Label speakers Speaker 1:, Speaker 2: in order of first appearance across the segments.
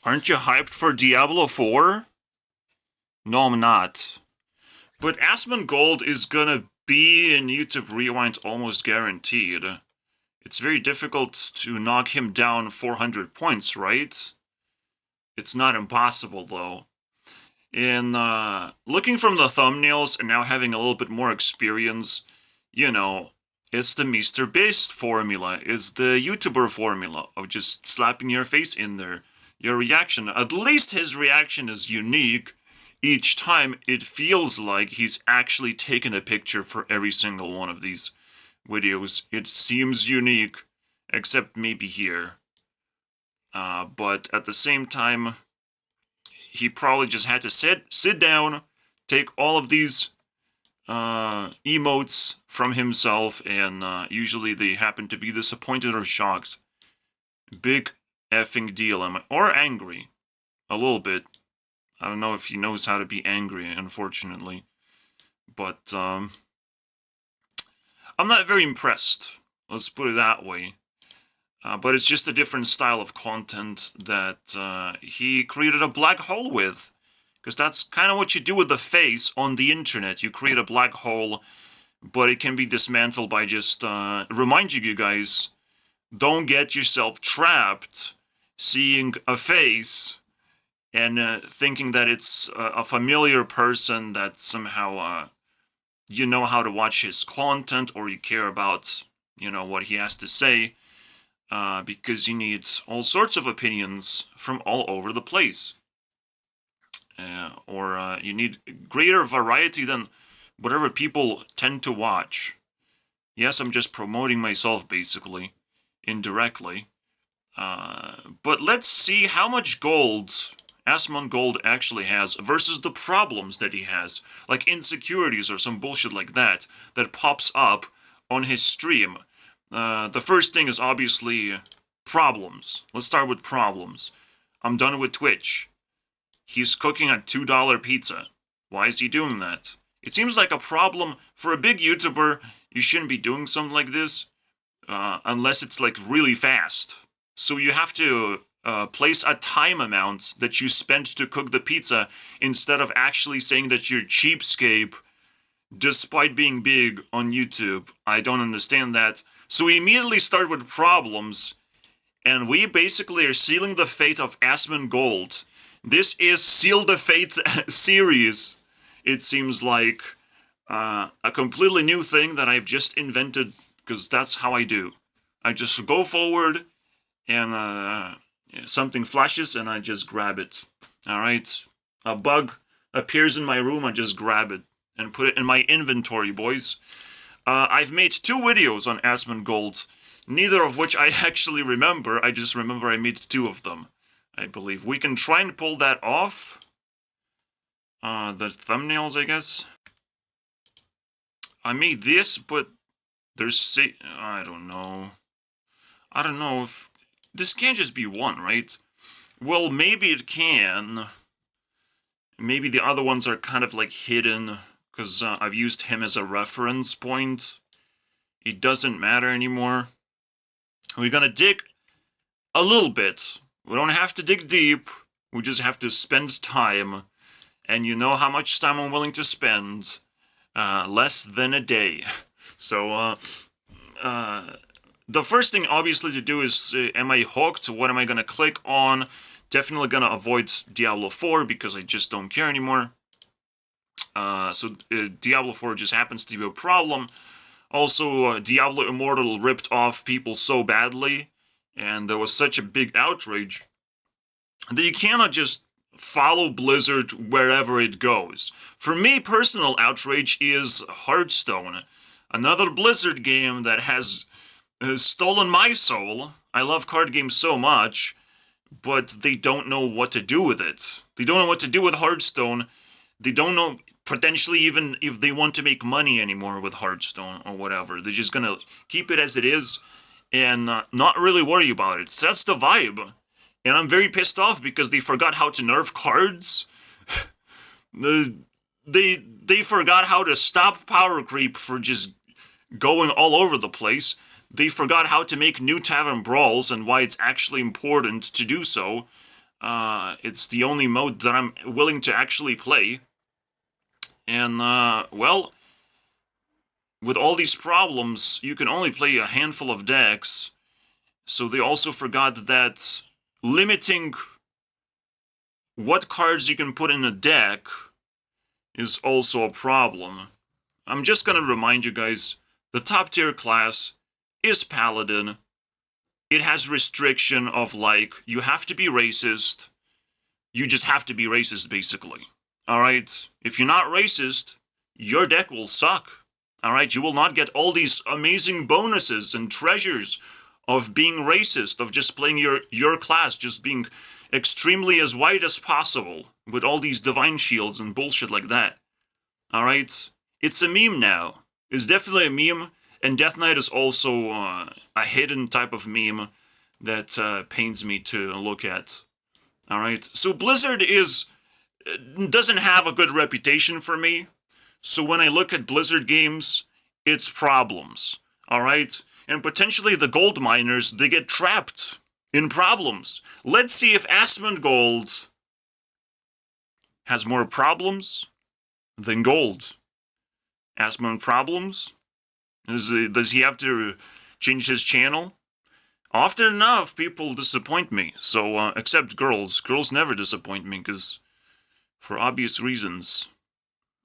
Speaker 1: Aren't you hyped for Diablo 4? No, I'm not. But Asmon Gold is gonna be in YouTube Rewind almost guaranteed. It's very difficult to knock him down 400 points, right? It's not impossible, though. In looking from the thumbnails and now having a little bit more experience, you know, it's the Mr. Beast formula. It's the YouTuber formula of just slapping your face in there. Your reaction, at least his reaction is unique. Each time it feels like he's actually taken a picture for every single one of these videos. It seems unique, except maybe here. But at the same time, he probably just had to sit down, take all of these emotes from himself, and usually they happen to be disappointed or shocked. Big effing deal, or angry. A little bit. I don't know if he knows how to be angry, unfortunately. But, I'm not very impressed. Let's put it that way. But it's just a different style of content that he created a black hole with. Because that's kind of what you do with the face on the internet. You create a black hole, but it can be dismantled by just reminding you guys, don't get yourself trapped seeing a face and thinking that it's a familiar person that somehow you know how to watch his content or you care about, you know, what he has to say. Because you need all sorts of opinions from all over the place. Or you need greater variety than whatever people tend to watch. Yes, I'm just promoting myself, basically, indirectly. But let's see how much gold Asmon Gold actually has versus the problems that he has, like insecurities or some bullshit like that pops up on his stream. The first thing is obviously problems. Let's start with problems. I'm done with Twitch. He's cooking a $2 pizza. Why is he doing that? It seems like a problem for a big YouTuber. You shouldn't be doing something like this unless it's like really fast. So you have to place a time amount that you spent to cook the pizza instead of actually saying that you're cheapskate despite being big on YouTube. I don't understand that. So we immediately start with problems, and we basically are sealing the fate of Asmon Gold. This is Seal the Fate series. It seems like a completely new thing that I've just invented, because that's how I do. I just go forward, and something flashes, and I just grab it. Alright? A bug appears in my room, I just grab it, and put it in my inventory, boys. I've made 2 videos on Asmon Gold, neither of which I actually remember. I just remember I made 2 of them, I believe. We can try and pull that off. The thumbnails, I guess. I made this, but there's... I don't know. I don't know if... This can't just be one, right? Well, maybe it can. Maybe the other ones are kind of like hidden, because I've used him as a reference point. It doesn't matter anymore. We're gonna dig a little bit. We don't have to dig deep. We just have to spend time. And you know how much time I'm willing to spend. Less than a day. So, the first thing, obviously, to do is, am I hooked? What am I gonna click on? Definitely gonna avoid Diablo 4, because I just don't care anymore. So Diablo 4 just happens to be a problem. Also, Diablo Immortal ripped off people so badly, and there was such a big outrage, that you cannot just follow Blizzard wherever it goes. For me, personal outrage is Hearthstone, another Blizzard game that has stolen my soul. I love card games so much, but they don't know what to do with it. They don't know what to do with Hearthstone. They don't know, potentially, even if they want to make money anymore with Hearthstone or whatever. They're just gonna keep it as it is and not really worry about it. That's the vibe. And I'm very pissed off because they forgot how to nerf cards. They forgot how to stop power creep for just going all over the place. They forgot how to make new tavern brawls and why it's actually important to do so. It's the only mode that I'm willing to actually play. And, well, with all these problems, you can only play a handful of decks. So they also forgot that limiting what cards you can put in a deck is also a problem. I'm just gonna remind you guys, the top tier class is Paladin. It has restriction of, like, you have to be racist. You just have to be racist, basically. Alright? If you're not racist, your deck will suck. Alright? You will not get all these amazing bonuses and treasures of being racist, of just playing your class, just being extremely as white as possible, with all these divine shields and bullshit like that. Alright? It's a meme now. It's definitely a meme, and Death Knight is also a hidden type of meme that pains me to look at. Alright? So Blizzard doesn't have a good reputation for me, so when I look at Blizzard games, it's problems. Alright? And potentially the gold miners, they get trapped in problems. Let's see if Asmon Gold has more problems than gold. Asmon problems? Does he have to change his channel? Often enough, people disappoint me. So, except girls. Girls never disappoint me, because for obvious reasons.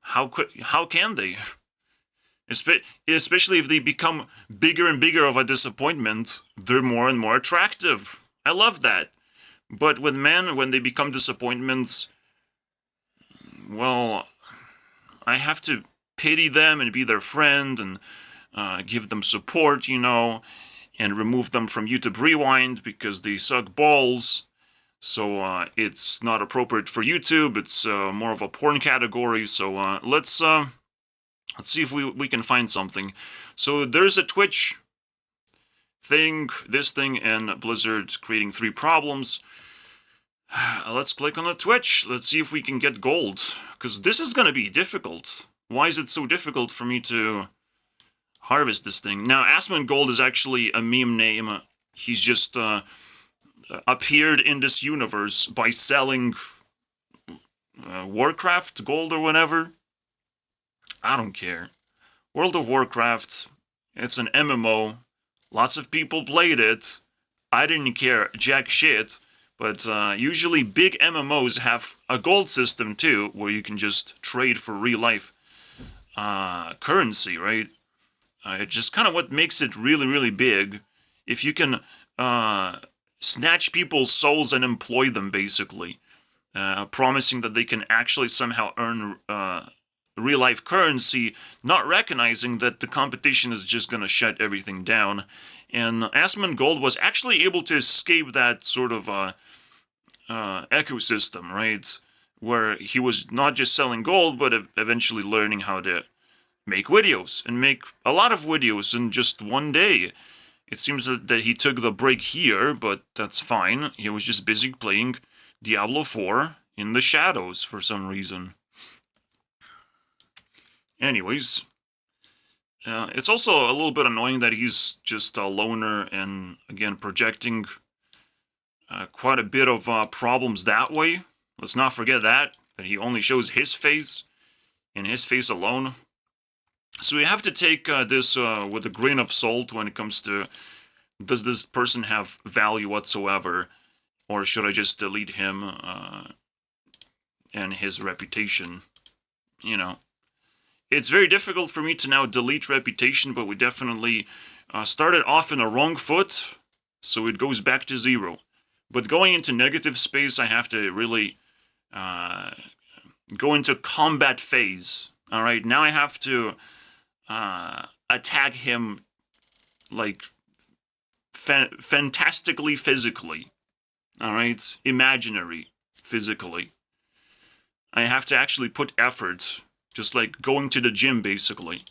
Speaker 1: How can they? Especially if they become bigger and bigger of a disappointment, they're more and more attractive. I love that. But with men, when they become disappointments, well, I have to pity them and be their friend and give them support, you know, and remove them from YouTube Rewind because they suck balls. So it's not appropriate for YouTube. It's more of a porn category. So let's see if we can find something. So there's a Twitch thing, this thing, and Blizzard creating 3 problems. Let's click on the Twitch. Let's see if we can get gold, because this is going to be difficult. Why is it so difficult for me to harvest this thing? Now, Asmon Gold is actually a meme name. He's just appeared in this universe by selling Warcraft gold or whatever. I don't care. World of Warcraft, it's an MMO. Lots of people played it. I didn't care jack shit. But usually big MMOs have a gold system too, where you can just trade for real life currency, right? It's just kind of what makes it really, really big. If you can snatch people's souls and employ them, basically, promising that they can actually somehow earn real life currency, not recognizing that the competition is just going to shut everything down. And Asmon Gold was actually able to escape that sort of ecosystem, right? Where he was not just selling gold, but eventually learning how to make videos, and make a lot of videos in just one day. It seems that he took the break here, but that's fine. He was just busy playing Diablo 4 in the shadows for some reason. Anyways, it's also a little bit annoying that he's just a loner and, again, projecting quite a bit of problems that way. Let's not forget that he only shows his face, and his face alone. So we have to take this with a grain of salt when it comes to, does this person have value whatsoever, or should I just delete him and his reputation? You know. It's very difficult for me to now delete reputation, but we definitely started off in a wrong foot, so it goes back to 0. But going into negative space, I have to really go into combat phase. Alright, now I have to attack him, like, fantastically physically. Alright? Imaginary physically. I have to actually put effort. Just like going to the gym, basically.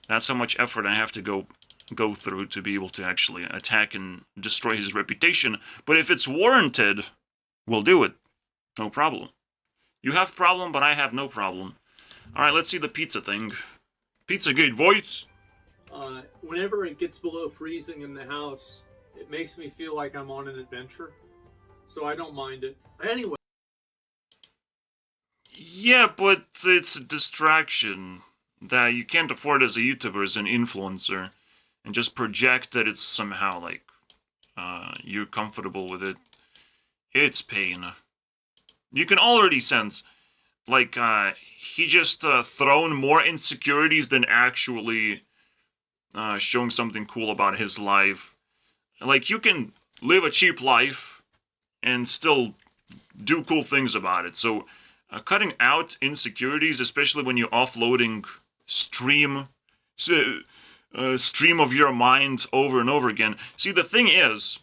Speaker 1: That's how much effort I have to go through to be able to actually attack and destroy his reputation. But if it's warranted, we'll do it. No problem. You have problem, but I have no problem. Alright, let's see the pizza thing. Pizza Gate, boys!
Speaker 2: Whenever it gets below freezing in the house, it makes me feel like I'm on an adventure. so I don't mind it. Anyway.
Speaker 1: Yeah, but it's a distraction that you can't afford as a YouTuber, as an influencer, and just project that it's somehow like you're comfortable with it. It's pain. You can already sense, like, he just thrown more insecurities than actually showing something cool about his life. Like, you can live a cheap life and still do cool things about it. So, cutting out insecurities, especially when you're offloading stream of your mind over and over again. See, the thing is,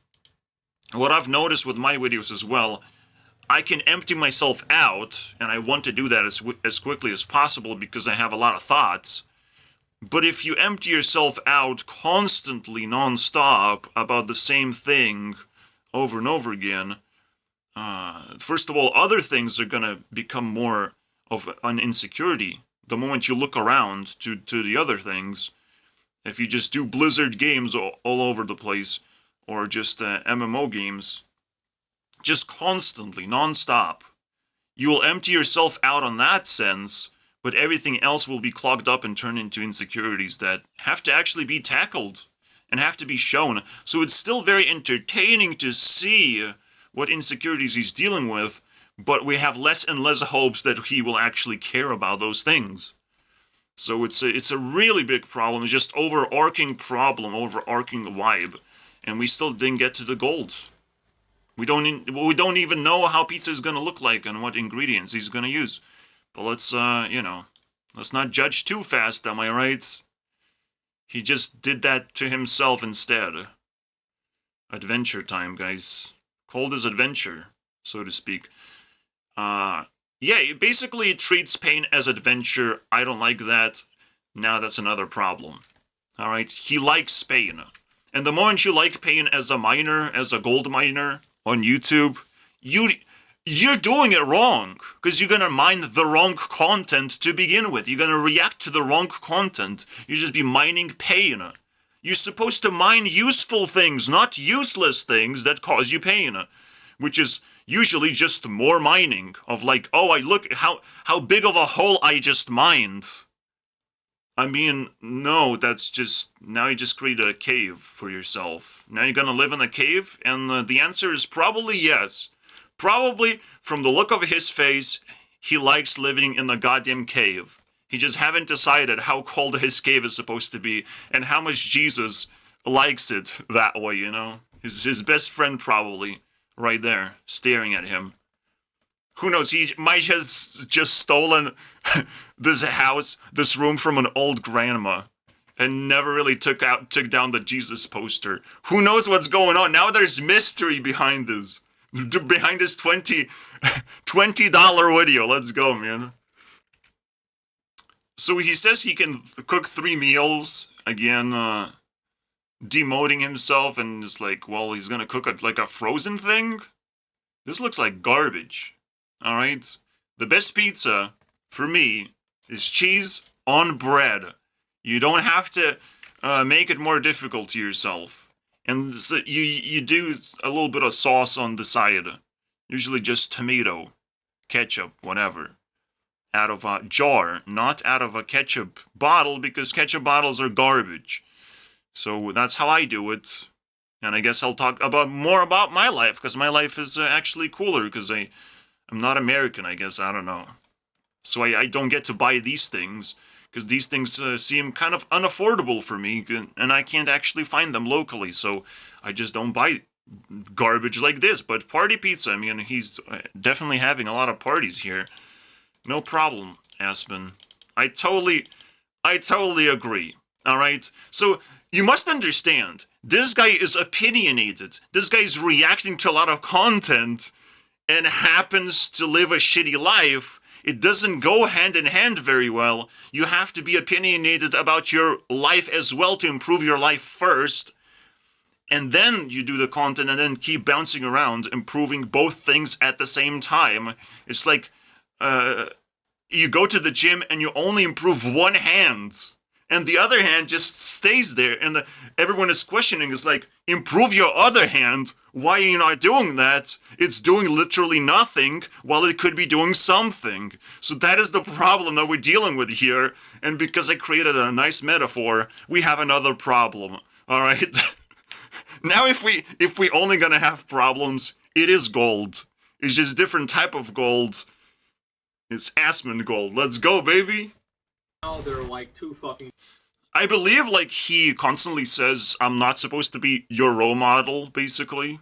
Speaker 1: what I've noticed with my videos as well, I can empty myself out, and I want to do that as quickly as possible because I have a lot of thoughts. But if you empty yourself out constantly, non-stop, about the same thing over and over again, first of all, other things are going to become more of an insecurity. The moment you look around to the other things, if you just do Blizzard games all over the place, or just MMO games, just constantly, non-stop, you will empty yourself out on that sense, but everything else will be clogged up and turned into insecurities that have to actually be tackled and have to be shown. So it's still very entertaining to see what insecurities he's dealing with, but we have less and less hopes that he will actually care about those things. So it's a really big problem. It's just overarching problem, overarching vibe, and we still didn't get to the gold. We don't even know how pizza is gonna look like and what ingredients he's gonna use. But let's let's not judge too fast. Am I right? He just did that to himself instead. Adventure time, guys. Cold is adventure, so to speak. Yeah, basically it treats pain as adventure. I don't like that. Now that's another problem. Alright, he likes pain. And the moment you like pain as a miner, as a gold miner on YouTube, you're doing it wrong. Because you're gonna mine the wrong content to begin with. You're gonna react to the wrong content. You just be mining pain. You're supposed to mine useful things, not useless things that cause you pain. Which is usually just more mining of like, oh, I look how big of a hole I just mined. I mean, no, that's just, now you just create a cave for yourself. Now you're gonna live in a cave? And the answer is probably yes. Probably, from the look of his face, he likes living in the goddamn cave. He just haven't decided how cold his cave is supposed to be and how much Jesus likes it that way, you know? His best friend probably. Right there, staring at him. Who knows, he might have just stolen this house, this room from an old grandma, and never really took down the Jesus poster. Who knows what's going on? Now there's mystery behind this. Behind this $20 video. Let's go, man. So he says he can cook 3 meals. Again, demoting himself, and it's like, well, he's gonna cook like a frozen thing? This looks like garbage. Alright? The best pizza, for me, is cheese on bread. You don't have to make it more difficult to yourself. And so you do a little bit of sauce on the side. Usually just tomato, ketchup, whatever. Out of a jar, not out of a ketchup bottle, because ketchup bottles are garbage. So that's how I do it. And I guess I'll talk more about my life, because my life is actually cooler, because I'm not American, I guess, I don't know. So I don't get to buy these things, because these things seem kind of unaffordable for me, and I can't actually find them locally, so I just don't buy garbage like this. But party pizza, I mean, he's definitely having a lot of parties here. No problem, Asmon. I totally agree, alright? So, you must understand, this guy is opinionated. This guy is reacting to a lot of content and happens to live a shitty life. It doesn't go hand in hand very well. You have to be opinionated about your life as well to improve your life first. And then you do the content and then keep bouncing around, improving both things at the same time. It's like, you go to the gym and you only improve one hand. And the other hand just stays there, and everyone is questioning, is like, improve your other hand? Why are you not doing that? It's doing literally nothing while it could be doing something. So that is the problem that we're dealing with here. And because I created a nice metaphor, we have another problem. Alright? Now if we only gonna have problems, it is gold. It's just different type of gold. It's Asmon Gold. Let's go, baby!
Speaker 2: Now they're like two fucking.
Speaker 1: I believe, like, he constantly says, I'm not supposed to be your role model, basically.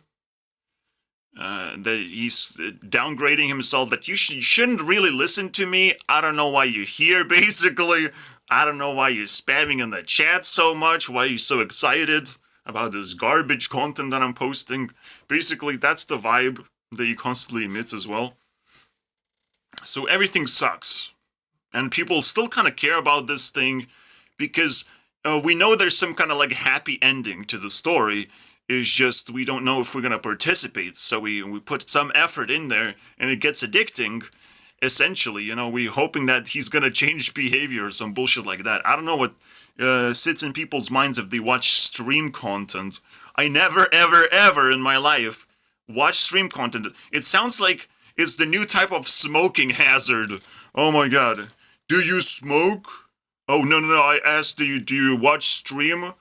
Speaker 1: That he's downgrading himself, that you shouldn't really listen to me. I don't know why you're here, basically. I don't know why you're spamming in the chat so much, why you're so excited about this garbage content that I'm posting. Basically, that's the vibe that he constantly emits as well. So everything sucks. And people still kind of care about this thing because we know there's some kind of like happy ending to the story. It's just we don't know if we're going to participate. So we put some effort in there and it gets addicting. Essentially, you know, we're hoping that he's going to change behavior or some bullshit like that. I don't know what sits in people's minds if they watch stream content. I never, ever, ever in my life watch stream content. It sounds like it's the new type of smoking hazard. Oh my god. Do you smoke? Oh, no, I asked, do you watch stream?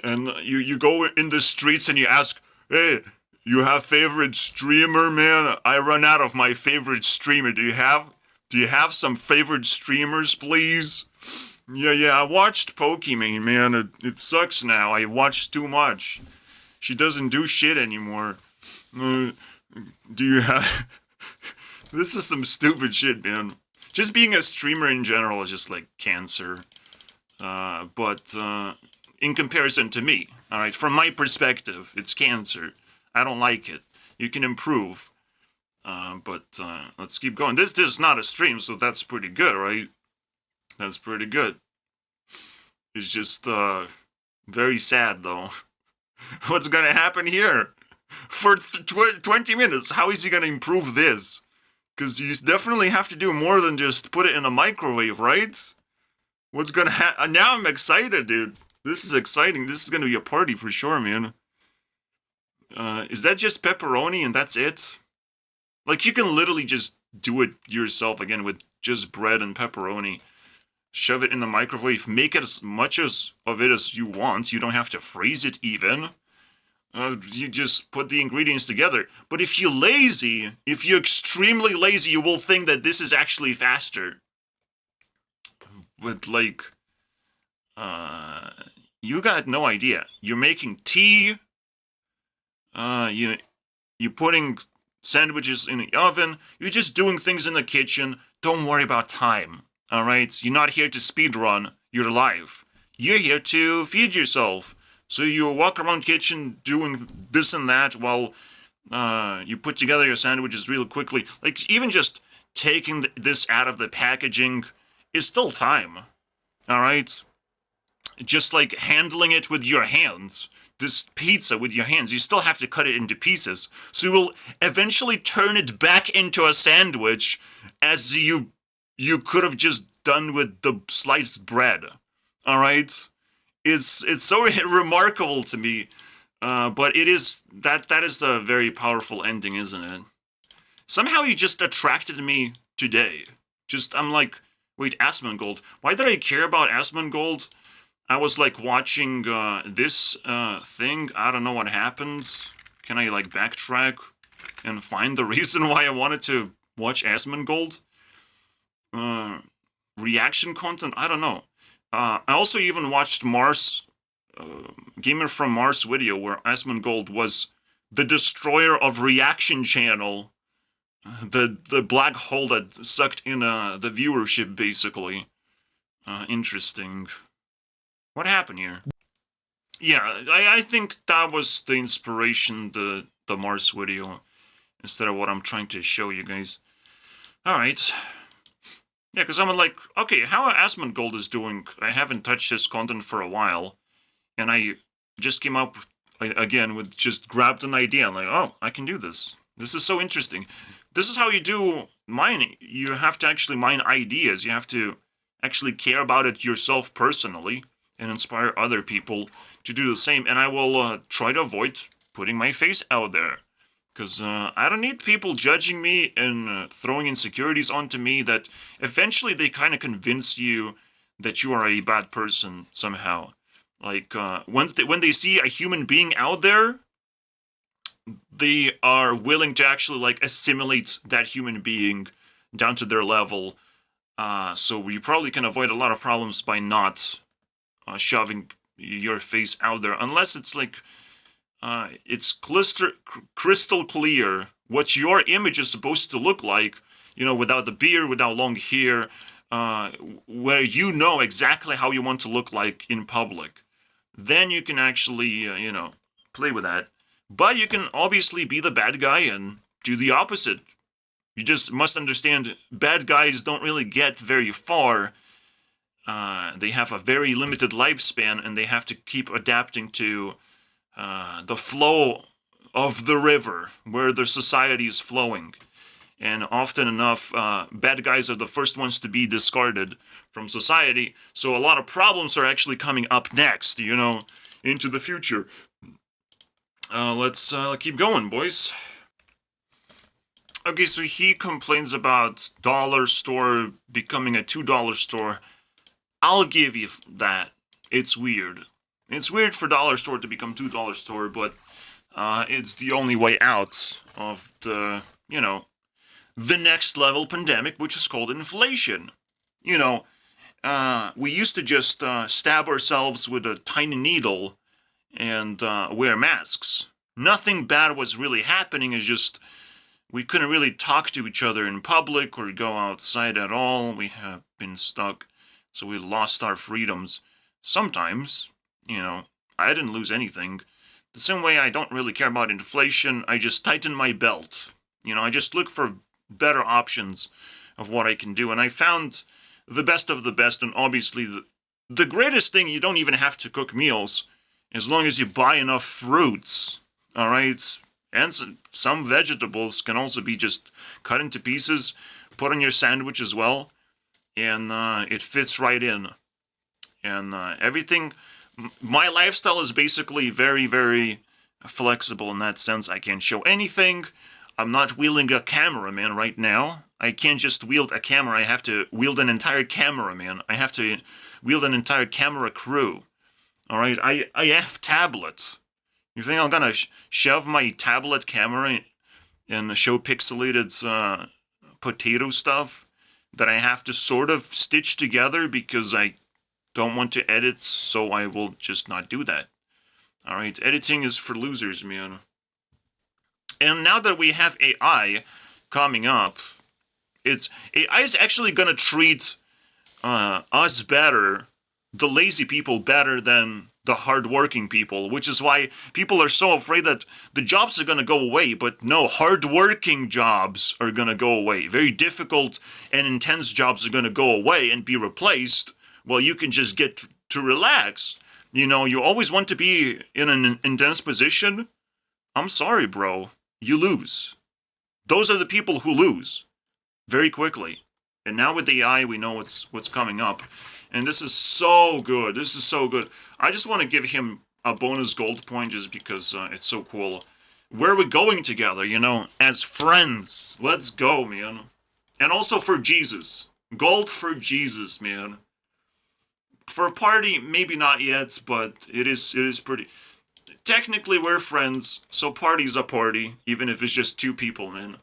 Speaker 1: And you go in the streets and you ask, hey, you have favorite streamer, man? I run out of my favorite streamer. Do you have some favorite streamers, please? Yeah, I watched Pokemon, man. It sucks now. I watched too much. She doesn't do shit anymore. Do you have... This is some stupid shit, man. Just being a streamer in general is just like cancer. But in comparison to me, alright, from my perspective, it's cancer. I don't like it. You can improve. But let's keep going. This is not a stream, so that's pretty good, right? That's pretty good. It's just very sad, though. What's gonna happen here? For 20 minutes, how is he gonna improve this? Because you definitely have to do more than just put it in a microwave, right? What's gonna happen? Now I'm excited, dude. This is exciting. This is gonna be a party for sure, man. Is that just pepperoni and that's it? Like, you can literally just do it yourself again with just bread and pepperoni. Shove it in the microwave. Make it as much of it as you want. You don't have to freeze it even. You just put the ingredients together. But if you're lazy, if you're extremely lazy, you will think that this is actually faster. But, like, you got no idea. You're making tea. You're putting sandwiches in the oven. You're just doing things in the kitchen. Don't worry about time. Alright? You're not here to speedrun your life. You're here to feed yourself. So you walk around kitchen doing this and that while you put together your sandwiches real quickly. Like, even just taking this out of the packaging is still time. Alright? Just like handling it with your hands. This pizza with your hands, you still have to cut it into pieces. So you will eventually turn it back into a sandwich as you could have just done with the sliced bread. Alright? It's so remarkable to me, but it is that is a very powerful ending, isn't it? Somehow you just attracted me today. I'm like, wait, Asmon Gold. Why did I care about Asmon Gold? I was like watching this thing. I don't know what happened. Can I like backtrack and find the reason why I wanted to watch Asmon Gold? Reaction content? I don't know. I also even watched Gamer from Mars video where Asmon Gold was the destroyer of reaction channel. The black hole that sucked in the viewership, basically. Interesting. What happened here? Yeah, I think that was the inspiration, the Mars video, instead of what I'm trying to show you guys. Alright. Yeah, because I'm like, okay, how Asmon Gold is doing, I haven't touched his content for a while, and I just came up, again, with just grabbed an idea, I'm like, oh, I can do this. This is so interesting. This is how you do mining. You have to actually mine ideas. You have to actually care about it yourself personally, and inspire other people to do the same, and I will try to avoid putting my face out there. Because I don't need people judging me and throwing insecurities onto me that eventually they kind of convince you that you are a bad person somehow. Like, when they see a human being out there, they are willing to actually, like, assimilate that human being down to their level. So you probably can avoid a lot of problems by not shoving your face out there. Unless it's, like, it's crystal clear what your image is supposed to look like, without the beard, without long hair, where you know exactly how you want to look like in public. Then you can actually, play with that. But you can obviously be the bad guy and do the opposite. You just must understand, bad guys don't really get very far. They have a very limited lifespan, and they have to keep adapting to the flow of the river, where their society is flowing. And often enough, bad guys are the first ones to be discarded from society, so a lot of problems are actually coming up next, into the future. Let's keep going, boys. Okay, so he complains about dollar store becoming a $2 store. I'll give you that. It's weird. It's weird for dollar store to become $2 store, but it's the only way out of the next level pandemic, which is called inflation. We used to just stab ourselves with a tiny needle and wear masks. Nothing bad was really happening, it's just we couldn't really talk to each other in public or go outside at all. We have been stuck, so we lost our freedoms. Sometimes, I didn't lose anything. The same way I don't really care about inflation, I just tighten my belt. I just look for better options of what I can do, and I found the best of the best, and obviously the greatest thing, you don't even have to cook meals, as long as you buy enough fruits, alright? And some vegetables can also be just cut into pieces, put on your sandwich as well, and it fits right in. And everything, my lifestyle is basically very, very flexible in that sense. I can show anything. I'm not wielding a cameraman right now. I can't just wield a camera. I have to wield an entire cameraman. I have to wield an entire camera crew. Alright, I have tablet. You think I'm gonna shove my tablet camera and show pixelated potato stuff that I have to sort of stitch together because I don't want to edit, so I will just not do that. Alright, editing is for losers, man. And now that we have AI coming up, AI is actually gonna treat us better, the lazy people better than the hard-working people, which is why people are so afraid that the jobs are gonna go away, but no, hard-working jobs are gonna go away. Very difficult and intense jobs are gonna go away and be replaced. Well, you can just get to relax. You always want to be in an intense position. I'm sorry, bro. You lose. Those are the people who lose very quickly. And now with AI, we know what's coming up. And this is so good. This is so good. I just want to give him a bonus gold point just because it's so cool. Where are we going together, as friends? Let's go, man. And also for Jesus. Gold for Jesus, man. For a party, maybe not yet, but it is pretty... Technically, we're friends, so party's a party, even if it's just two people, man.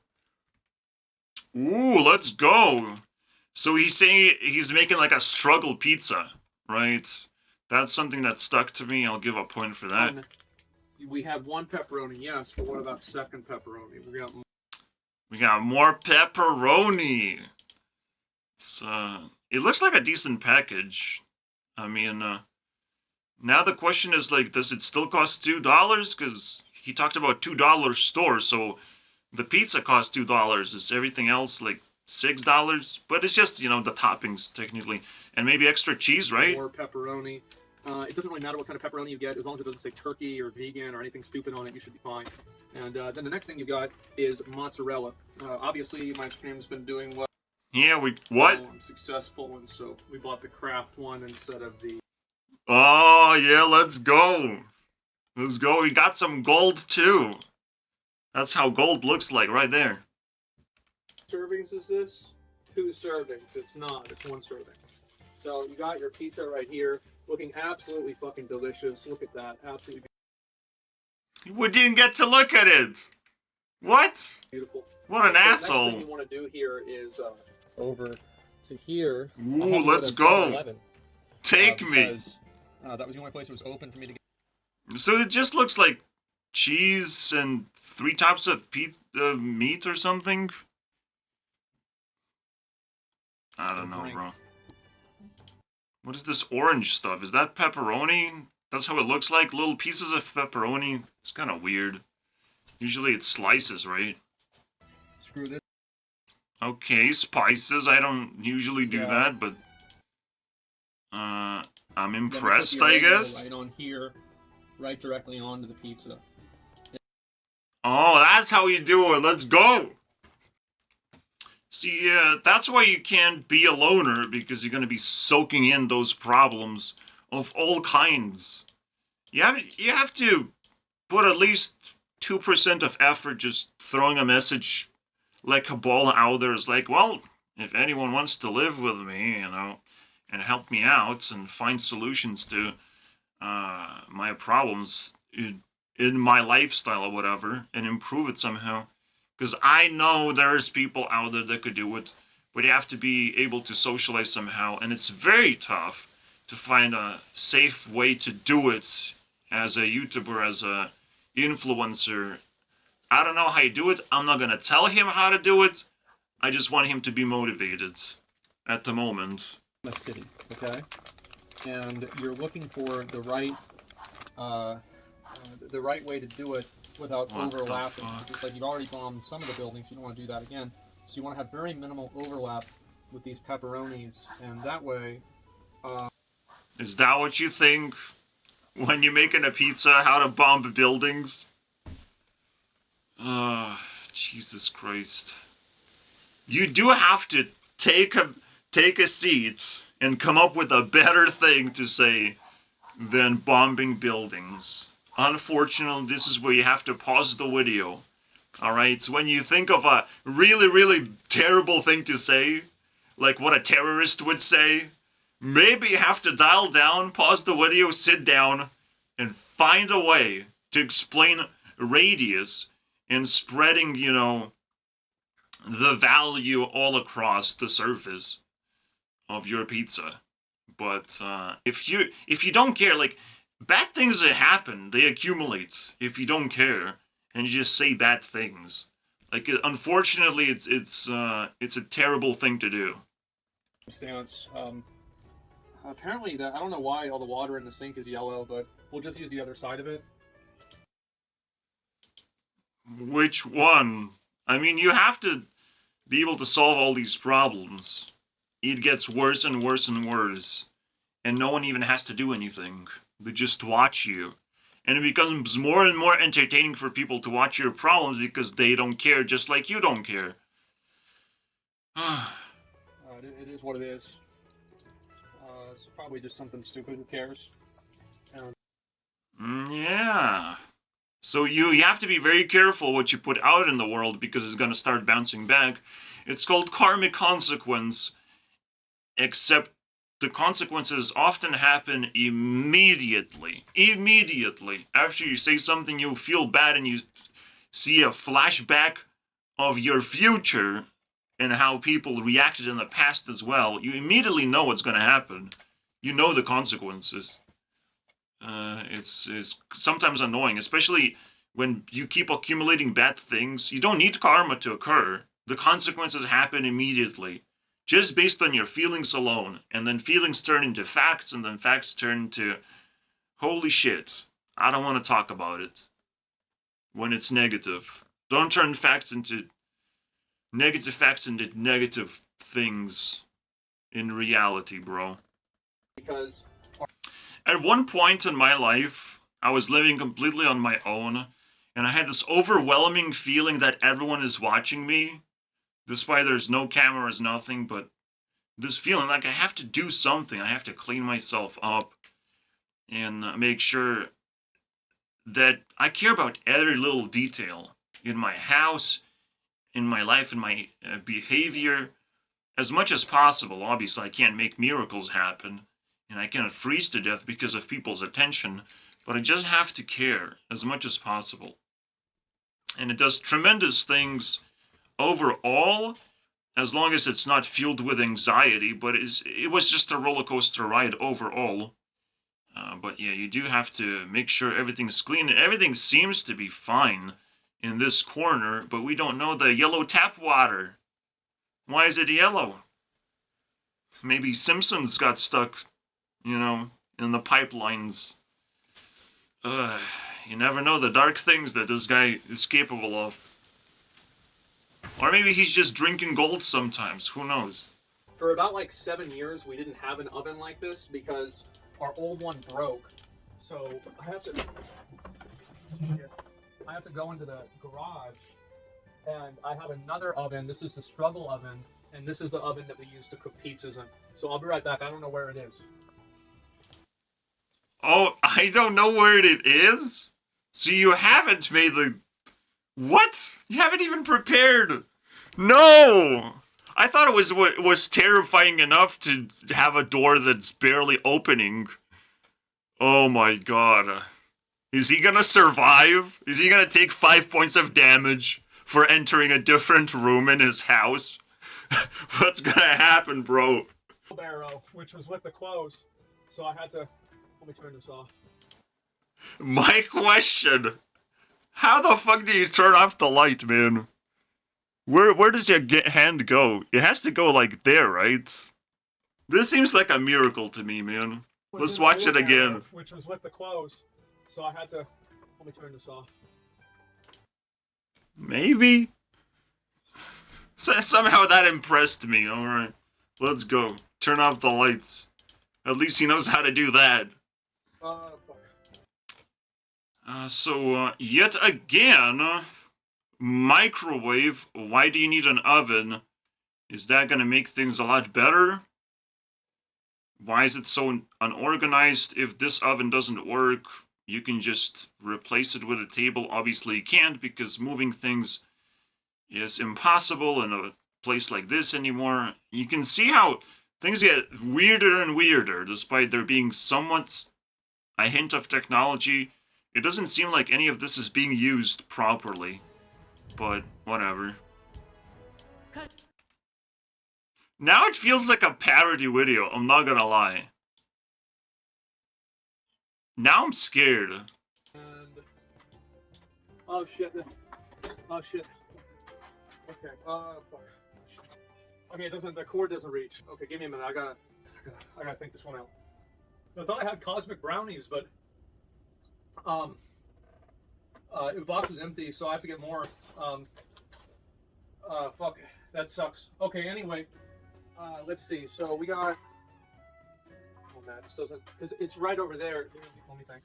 Speaker 1: Ooh, let's go! So he's saying he's making like a struggle pizza, right? That's something that stuck to me. I'll give a point for that.
Speaker 2: We have one pepperoni, yes, but what about second pepperoni?
Speaker 1: We got more pepperoni. It looks like a decent package. I mean, now the question is, like, does it still cost $2? Because he talked about $2 store, so the pizza costs $2. Is everything else, like, $6? But it's just, the toppings, technically. And maybe extra cheese, right?
Speaker 2: More pepperoni. It doesn't really matter what kind of pepperoni you get, as long as it doesn't say turkey or vegan or anything stupid on it, you should be fine. And then the next thing you got is mozzarella. Obviously, my stream's been doing well.
Speaker 1: Yeah, what?
Speaker 2: I'm successful, and so we bought the Kraft one instead of the...
Speaker 1: Oh, yeah, let's go. Let's go. We got some gold too. That's how gold looks like right there.
Speaker 2: Servings is this? 2 servings. It's not. It's 1 serving. So you got your pizza right here, looking absolutely fucking delicious. Look at that. Absolutely
Speaker 1: We didn't get to look at it. What?
Speaker 2: beautiful.
Speaker 1: What an
Speaker 2: So
Speaker 1: asshole.
Speaker 2: next thing you want to do here is over to here.
Speaker 1: Ooh, let's go. Take me.
Speaker 2: Because, that was the only place it was open for me to get.
Speaker 1: So it just looks like cheese and 3 types of meat or something? I don't know, bro. What is this orange stuff? Is that pepperoni? That's how it looks like? Little pieces of pepperoni? It's kind of weird. Usually it's slices, right?
Speaker 2: Screw this.
Speaker 1: Okay, spices. I don't usually do that, but... I'm impressed, I guess?
Speaker 2: Right on here. Right directly onto the pizza.
Speaker 1: Oh, that's how you do it. Let's go! See, that's why you can't be a loner, because you're going to be soaking in those problems of all kinds. You have to put at least 2% of effort just throwing a message like a ball out there. It's like, well, if anyone wants to live with me, you know, and help me out and find solutions to my problems in my lifestyle or whatever, and improve it somehow. Because I know there's people out there that could do it, but you have to be able to socialize somehow, and it's very tough to find a safe way to do it as a YouTuber, as a influencer. I don't know how you do it. I'm not gonna tell him how to do it. I just want him to be motivated at the moment.
Speaker 2: A city, okay? And you're looking for the right way to do it without overlapping. It's like you've already bombed some of the buildings, you don't want to do that again. So you want to have very minimal overlap with these pepperonis, and that way...
Speaker 1: Is that what you think when you're making a pizza, how to bomb buildings? Jesus Christ. You do have to take a seat and come up with a better thing to say than bombing buildings. Unfortunately, this is where you have to pause the video. Alright, so when you think of a really, really terrible thing to say, like what a terrorist would say, maybe you have to dial down, pause the video, sit down, and find a way to explain radius and spreading, you know, the value all across the surface of your pizza. But if you don't care, like, bad things that happen, they accumulate if you don't care and you just say bad things. Like, unfortunately, it's a terrible thing to do.
Speaker 2: Stance. Apparently, I don't know why all the water in the sink is yellow, but we'll just use the other side of it.
Speaker 1: Which one? I mean, you have to be able to solve all these problems. It gets worse and worse and worse. And no one even has to do anything. They just watch you. And it becomes more and more entertaining for people to watch your problems because they don't care just like you don't care.
Speaker 2: It is what it is. It's probably just something stupid. Who cares?
Speaker 1: Yeah. So you have to be very careful what you put out in the world because it's going to start bouncing back. It's called karmic consequence. Except the consequences often happen immediately. Immediately. After you say something, you feel bad and you see a flashback of your future and how people reacted in the past as well. You immediately know what's going to happen. You know the consequences. It's sometimes annoying, especially when you keep accumulating bad things. You don't need karma to occur. The consequences happen immediately. Just based on your feelings alone, and then feelings turn into facts, and then facts turn into, holy shit, I don't want to talk about it. When it's negative. Don't turn negative facts into negative things in reality, bro.
Speaker 2: Because
Speaker 1: at one point in my life, I was living completely on my own, and I had this overwhelming feeling that everyone is watching me. Despite there's no cameras, nothing, but this feeling like I have to do something. I have to clean myself up and make sure that I care about every little detail in my house, in my life, in my behavior, as much as possible. Obviously, I can't make miracles happen, and I cannot freeze to death because of people's attention, but I just have to care as much as possible. And it does tremendous things overall, as long as it's not fueled with anxiety, but it was just a roller coaster ride overall. But yeah, you do have to make sure everything's clean. Everything seems to be fine in this corner, but we don't know the yellow tap water. Why is it yellow? Maybe Simpsons got stuck, you know, in the pipelines. You never know the dark things that this guy is capable of. Or maybe he's just drinking gold sometimes, who knows?
Speaker 2: For about like 7 years, we didn't have an oven like this because our old one broke. So I have to go into the garage, and I have another oven. This is the struggle oven, and this is the oven that we use to cook pizzas in. So I'll be right back. I don't know where it is.
Speaker 1: Oh, I don't know where it is? So you haven't made the... What? You haven't even prepared. No! I thought it was terrifying enough to have a door that's barely opening. Oh my god. Is he gonna survive? Is he gonna take 5 points of damage for entering a different room in his house? What's gonna happen, bro?
Speaker 2: Barrow, which was with the clothes. So I had to... Let me turn this off.
Speaker 1: My question... How the fuck do you turn off the light, man? Where does your hand go? It has to go like there, right? This seems like a miracle to me, man. Let's watch it again.
Speaker 2: Which was with the clothes. So I had to... Let me turn this off.
Speaker 1: Maybe? Somehow that impressed me, alright. Let's go. Turn off the lights. At least he knows how to do that.
Speaker 2: Fuck.
Speaker 1: Yet again, microwave, why do you need an oven? Is that gonna make things a lot better? Why is it so unorganized? If this oven doesn't work, you can just replace it with a table. Obviously you can't, because moving things is impossible in a place like this anymore. You can see how things get weirder and weirder, despite there being somewhat a hint of technology. It doesn't seem like any of this is being used properly, but whatever.
Speaker 3: Cut.
Speaker 1: Now it feels like a parody video, I'm not gonna lie. Now I'm scared.
Speaker 2: And... Oh shit. Oh shit. Okay, fuck. Okay, the cord doesn't reach. Okay, give me a minute. I gotta think this one out. I thought I had cosmic brownies, but the box was empty, so I have to get more. Fuck, that sucks. Okay, anyway, let's see. So we got. Oh man, this doesn't. It's right over there. Let me think.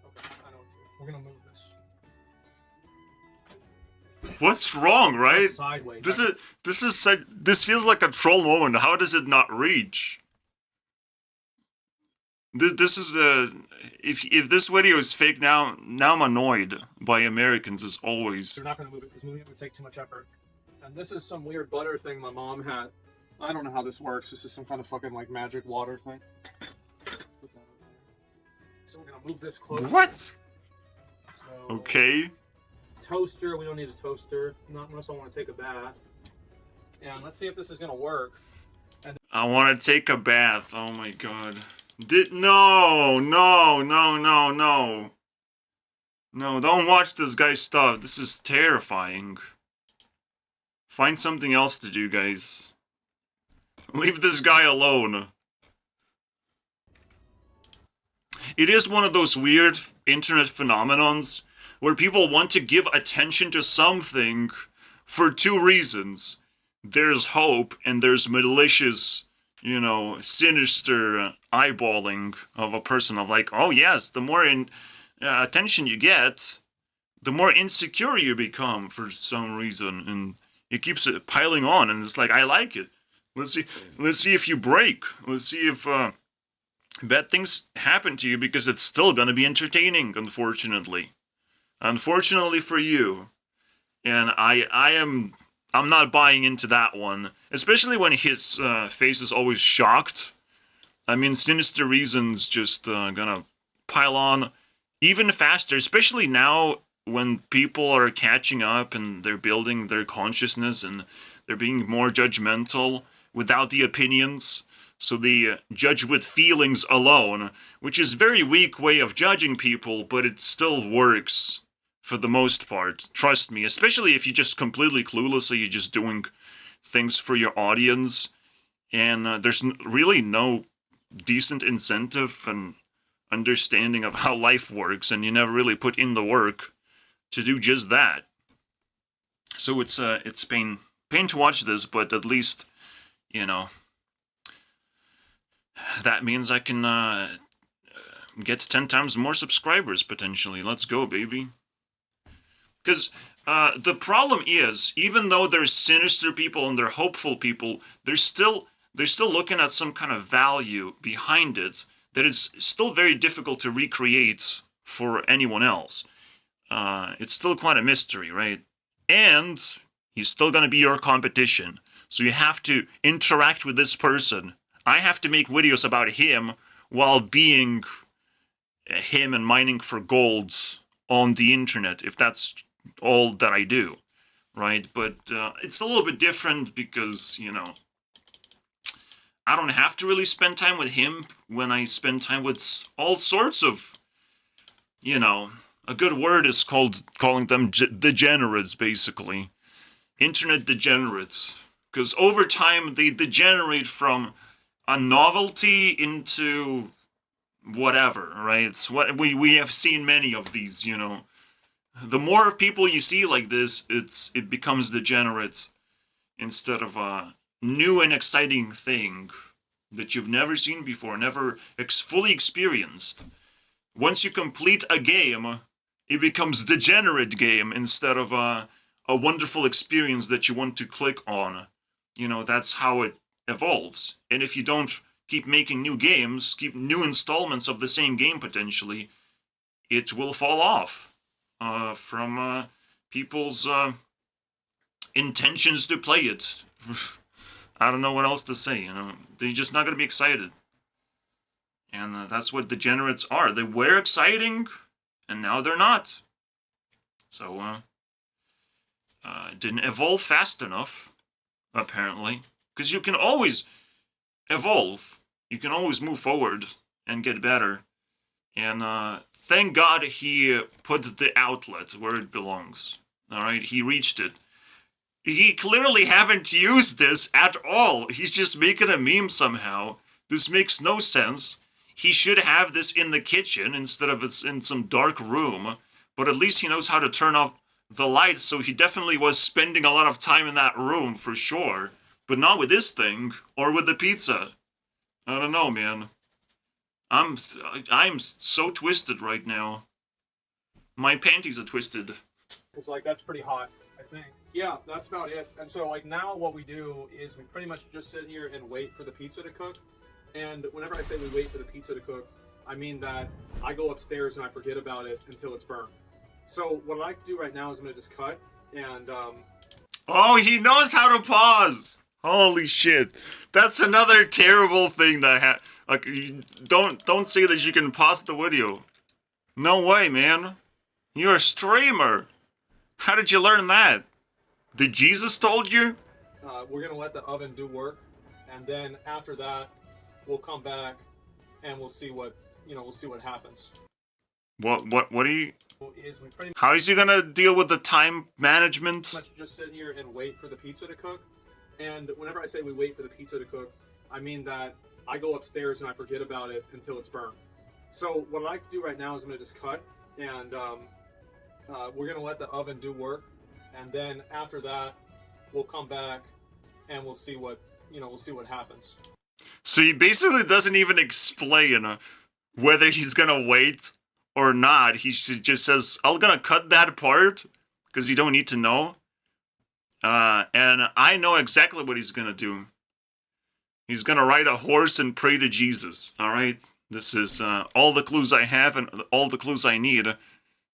Speaker 2: Okay, I know it's here. We're gonna move this.
Speaker 1: What's wrong, right?
Speaker 2: Sideways.
Speaker 1: This feels like a troll moment. How does it not reach? This is the... If this video is fake now I'm annoyed by Americans as always.
Speaker 2: They're not going to move it because moving it would take too much effort. And this is some weird butter thing my mom had. I don't know how this works. This is some kind of fucking like magic water thing. So we're going to move this closer.
Speaker 1: What?
Speaker 2: So,
Speaker 1: okay.
Speaker 2: Toaster. We don't need a toaster. Not unless I want to take a bath. And let's see if this is going to work. And
Speaker 1: I want to take a bath. Oh my god. No, don't watch this guy's stuff. This is terrifying. Find something else to do, guys. Leave this guy alone. It is one of those weird internet phenomenons where people want to give attention to something for two reasons. There's hope and there's malicious, you know, sinister eyeballing of a person of like, oh yes, the more attention you get, the more insecure you become for some reason, and it keeps it piling on, and it's like, I like it. Let's see if you break. Let's see if bad things happen to you because it's still gonna be entertaining, unfortunately. Unfortunately for you. And I'm not buying into that one. Especially when his face is always shocked. I mean, sinister reasons just gonna pile on even faster, especially now when people are catching up and they're building their consciousness and they're being more judgmental without the opinions. So they judge with feelings alone, which is a very weak way of judging people, but it still works for the most part. Trust me, especially if you're just completely clueless, so you're just doing things for your audience, and there's really no decent incentive and understanding of how life works, and you never really put in the work to do just that. So it's pain to watch this, but at least, you know, that means I can get 10 times more subscribers potentially. Let's go, baby. Because the problem is, even though there's sinister people and they're hopeful people, they're still looking at some kind of value behind it that is still very difficult to recreate for anyone else. It's still quite a mystery, right? And he's still going to be your competition. So you have to interact with this person. I have to make videos about him while being him and mining for gold on the internet, if that's all that I do, right? But it's a little bit different because, you know, I don't have to really spend time with him when I spend time with all sorts of, you know, a good word is calling them degenerates, basically. Internet degenerates. Because over time, they degenerate from a novelty into whatever, right? It's what we have seen many of these, you know. The more people you see like this, it becomes degenerate instead of a new and exciting thing that you've never seen before, never fully experienced. Once you complete a game, it becomes degenerate game instead of a wonderful experience that you want to click on. You know, that's how it evolves. And if you don't keep making new games, keep new installments of the same game potentially, it will fall off from people's intentions to play it. I don't know what else to say, you know. They're just not going to be excited. And that's what degenerates are. They were exciting, and now they're not. So, it didn't evolve fast enough, apparently. Because you can always evolve. You can always move forward and get better. And thank God he put the outlet where it belongs. Alright, he reached it. He clearly haven't used this at all. He's just making a meme somehow. This makes no sense. He should have this in the kitchen instead of it's in some dark room. But at least he knows how to turn off the lights, so he definitely was spending a lot of time in that room for sure. But not with this thing, or with the pizza. I don't know, man. I'm so twisted right now. My panties are twisted.
Speaker 2: It's like, that's pretty hot, I think. Yeah, that's about it. And so, like, now what we do is we pretty much just sit here and wait for the pizza to cook. And whenever I say we wait for the pizza to cook, I mean that I go upstairs and I forget about it until it's burnt. So what I like to do right now is I'm going to just cut and...
Speaker 1: Oh, he knows how to pause! Holy shit. That's another terrible thing that like, don't say that you can pause the video. No way, man. You're a streamer. How did you learn that? Did Jesus told you?
Speaker 2: We're going to let the oven do work. And then after that, we'll come back and we'll see what, we'll see what happens.
Speaker 1: What are you... How is he gonna deal with the time management?
Speaker 2: Let's just sit here and wait for the pizza to cook. And whenever I say we wait for the pizza to cook, I mean that I go upstairs and I forget about it until it's burnt. So what I like to do right now is I'm going to just cut and we're going to let the oven do work. And then after that, we'll come back and we'll see what, we'll see what happens.
Speaker 1: So he basically doesn't even explain whether he's gonna wait or not. He just says, I'm gonna cut that part, because you don't need to know. And I know exactly what he's gonna do. He's gonna ride a horse and pray to Jesus, alright? This is all the clues I have and all the clues I need.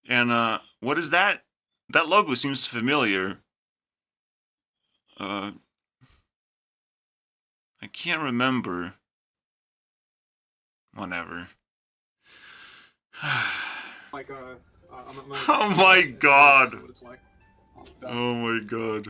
Speaker 1: And what is that? That logo seems familiar. I can't remember. Whatever.
Speaker 2: Like
Speaker 1: Oh my god.
Speaker 2: What it's like.
Speaker 1: Oh my god.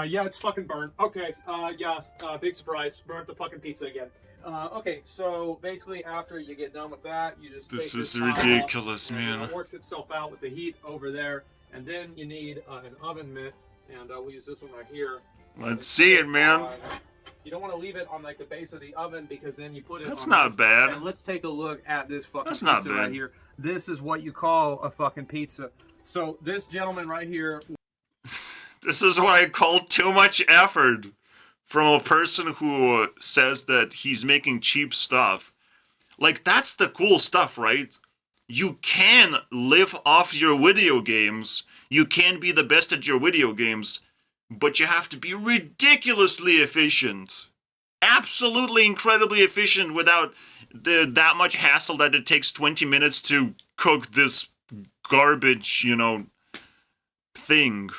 Speaker 2: Yeah, it's fucking burnt. Okay, yeah, big surprise. Burnt the fucking pizza again. Okay, so basically after you get done with that, you just
Speaker 1: This
Speaker 2: take
Speaker 1: is
Speaker 2: tile off,
Speaker 1: ridiculous,
Speaker 2: and,
Speaker 1: man.
Speaker 2: it works itself out with the heat over there, and then you need an oven mitt, and we'll use this one right here.
Speaker 1: Let's see it, man.
Speaker 2: You don't want to leave it on like the base of the oven because then you put it.
Speaker 1: That's
Speaker 2: on
Speaker 1: not
Speaker 2: this.
Speaker 1: bad.
Speaker 2: And let's take a look at this fucking
Speaker 1: That's
Speaker 2: pizza
Speaker 1: not bad.
Speaker 2: right here. This is what you call a fucking pizza. So this gentleman right here.
Speaker 1: This is what I call too much effort from a person who says that he's making cheap stuff. Like, that's the cool stuff, right? You can live off your video games. You can be the best at your video games, but you have to be ridiculously efficient. Absolutely incredibly efficient without that much hassle that it takes 20 minutes to cook this garbage, thing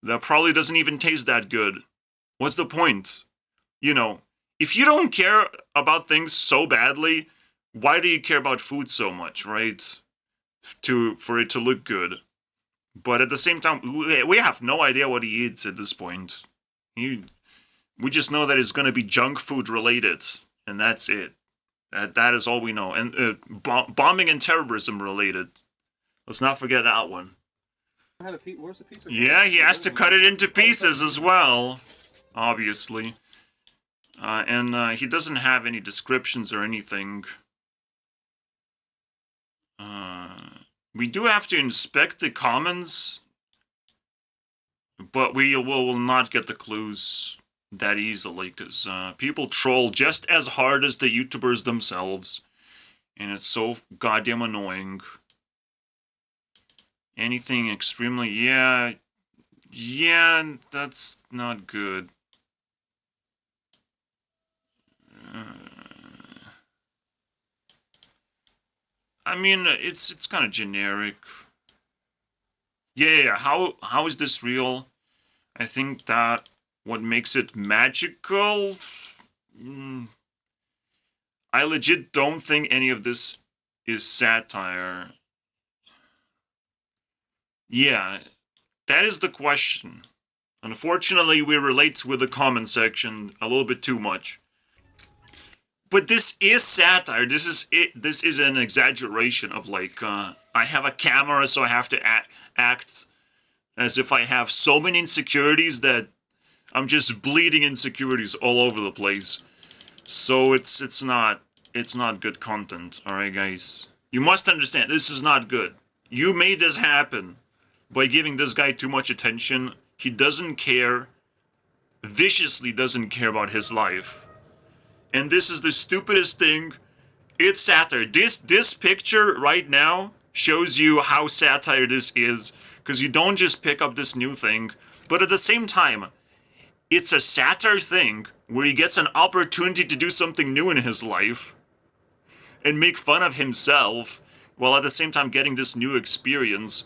Speaker 1: that probably doesn't even taste that good. What's the point? If you don't care about things so badly, why do you care about food so much, right? For it to look good. But at the same time, we have no idea what he eats at this point. We just know that it's going to be junk food related, and that's it. That is all we know. And bombing and terrorism related. Let's not forget that one.
Speaker 2: Where's the pizza?
Speaker 1: Yeah, he has to cut it into pieces as well, obviously. And he doesn't have any descriptions or anything. We do have to inspect the comments, but we will not get the clues that easily, because people troll just as hard as the YouTubers themselves, and it's so goddamn annoying. Anything extremely, yeah, that's not good. I mean, it's kind of generic. Yeah, how is this real? I think that what makes it magical? I legit don't think any of this is satire. Yeah, that is the question. Unfortunately, we relate with the comment section a little bit too much. But this is satire. This is an exaggeration of, like, I have a camera, so I have to act as if I have so many insecurities that I'm just bleeding insecurities all over the place. So it's not good content, alright guys? You must understand, this is not good. You made this happen by giving this guy too much attention. He doesn't care, viciously doesn't care about his life. And this is the stupidest thing. It's satire. This picture right now shows you how satire this is, because you don't just pick up this new thing, but at the same time, it's a satire thing where he gets an opportunity to do something new in his life and make fun of himself, while at the same time getting this new experience,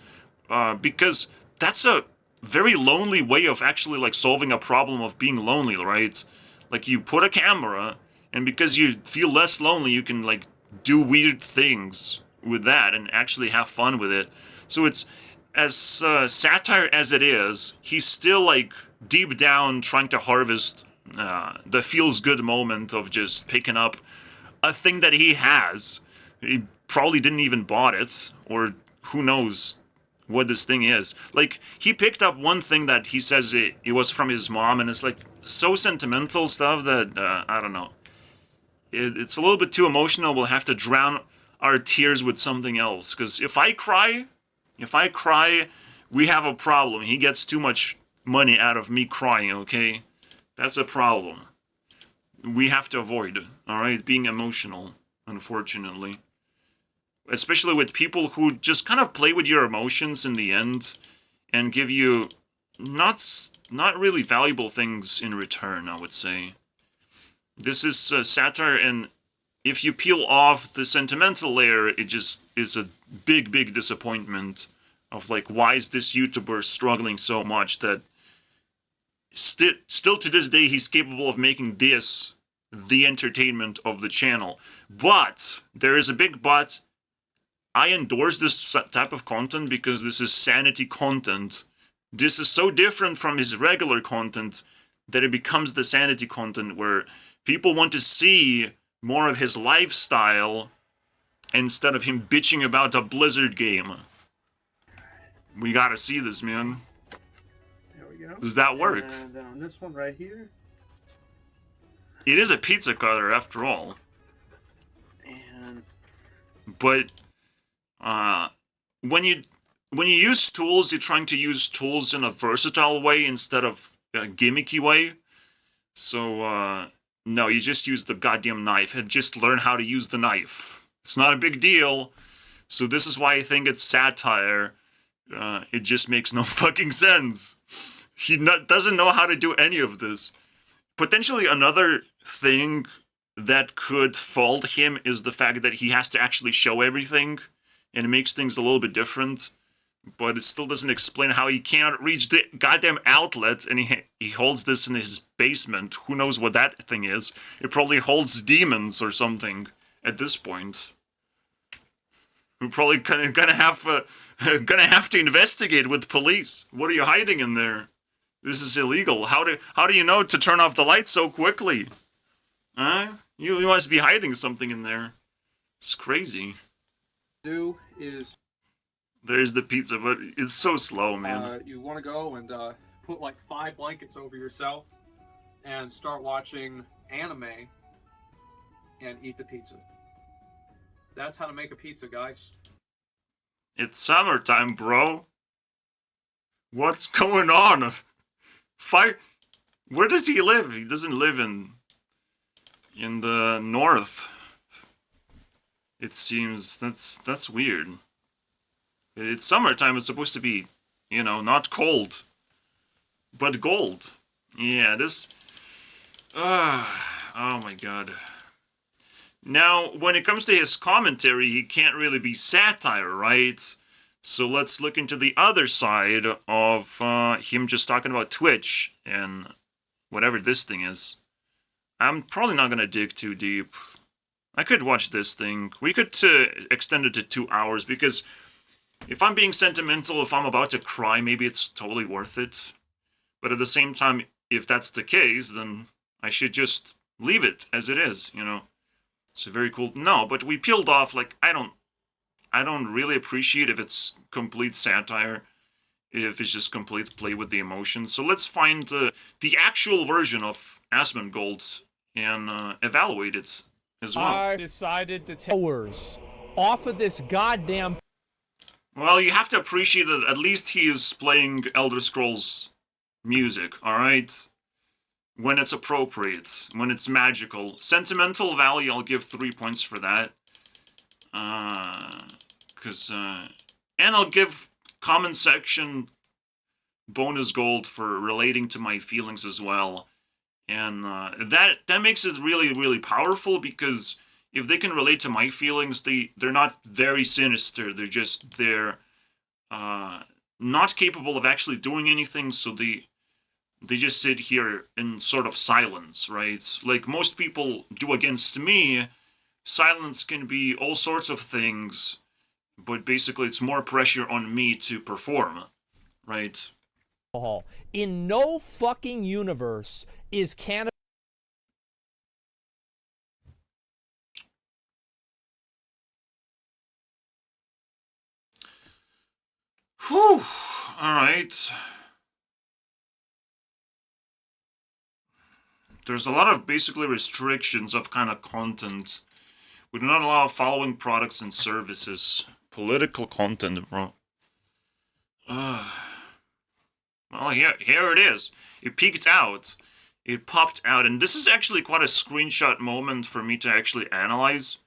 Speaker 1: because that's a very lonely way of actually, like, solving a problem of being lonely, right? Like, you put a camera, and because you feel less lonely, you can, like, do weird things with that and actually have fun with it. So it's, as satire as it is, he's still, like, deep down trying to harvest the feels-good moment of just picking up a thing that he has. He probably didn't even bought it, or who knows what this thing is. Like, he picked up one thing that he says it was from his mom, and it's, like, so sentimental stuff that, I don't know. It's a little bit too emotional. We'll have to drown our tears with something else. Because if I cry, we have a problem. He gets too much money out of me crying, okay? That's a problem. We have to avoid, alright, being emotional, unfortunately. Especially with people who just kind of play with your emotions in the end and give you not really valuable things in return, I would say. This is satire, and if you peel off the sentimental layer, it just is a big disappointment of like, why is this YouTuber struggling so much that still to this day he's capable of making this the entertainment of the channel. But there is a big but. I endorse this type of content because this is sanity content. This is so different from his regular content that it becomes the sanity content where people want to see more of his lifestyle instead of him bitching about a Blizzard game. We gotta see this, man.
Speaker 2: There we go.
Speaker 1: Does that work?
Speaker 2: And then on this one right here.
Speaker 1: It is a pizza cutter after all.
Speaker 2: And
Speaker 1: But when you use tools, you're trying to use tools in a versatile way instead of a gimmicky way. So no, you just use the goddamn knife and just learn how to use the knife. It's not a big deal. So this is why I think it's satire. It just makes no fucking sense. He doesn't know how to do any of this. Potentially another thing that could fault him is the fact that he has to actually show everything, and it makes things a little bit different. But it still doesn't explain how he can't reach the goddamn outlet, and he holds this in his basement. Who knows what that thing is? It probably holds demons or something at this point. We're probably gonna have to investigate with police. What are you hiding in there? This is illegal. How do you know to turn off the lights so quickly? Huh? You must be hiding something in there. It's crazy.
Speaker 2: do is
Speaker 1: There's the pizza, but it's so slow, man.
Speaker 2: you want to go and put like 5 blankets over yourself and start watching anime and eat the pizza. That's how to make a pizza, guys.
Speaker 1: It's summertime, bro. What's going on? Where does he live? He doesn't live in the north. It seems that's weird. It's summertime. It's supposed to be, not cold, but gold. Yeah, this. Oh my god. Now, when it comes to his commentary, he can't really be satire, right? So let's look into the other side of him just talking about Twitch and whatever this thing is. I'm probably not going to dig too deep. I could watch this thing. We could extend it to 2 hours, because if I'm being sentimental, if I'm about to cry, maybe it's totally worth it. But at the same time, if that's the case, then I should just leave it as it is, It's very cool. No, but we peeled off, like, I don't really appreciate if it's complete satire, if it's just complete play with the emotions. So let's find the actual version of Asmon Gold and evaluate it as well.
Speaker 4: I decided to take hours off of this goddamn.
Speaker 1: Well, you have to appreciate that at least he is playing Elder Scrolls music, alright? When it's appropriate, when it's magical. Sentimental value, I'll give 3 points for that. And I'll give comment section bonus gold for relating to my feelings as well. And that makes it really, really powerful, because if they can relate to my feelings, they're not very sinister. They're not capable of actually doing anything, so they just sit here in sort of silence, right? Like most people do against me, silence can be all sorts of things, but basically it's more pressure on me to perform, right?
Speaker 4: In no fucking universe is cannabis.
Speaker 1: Whew. Alright. There's a lot of basically restrictions of kind of content. We do not allow following products and services. Political content, bro. Well, here it is. It peeked out. It popped out. And this is actually quite a screenshot moment for me to actually analyze.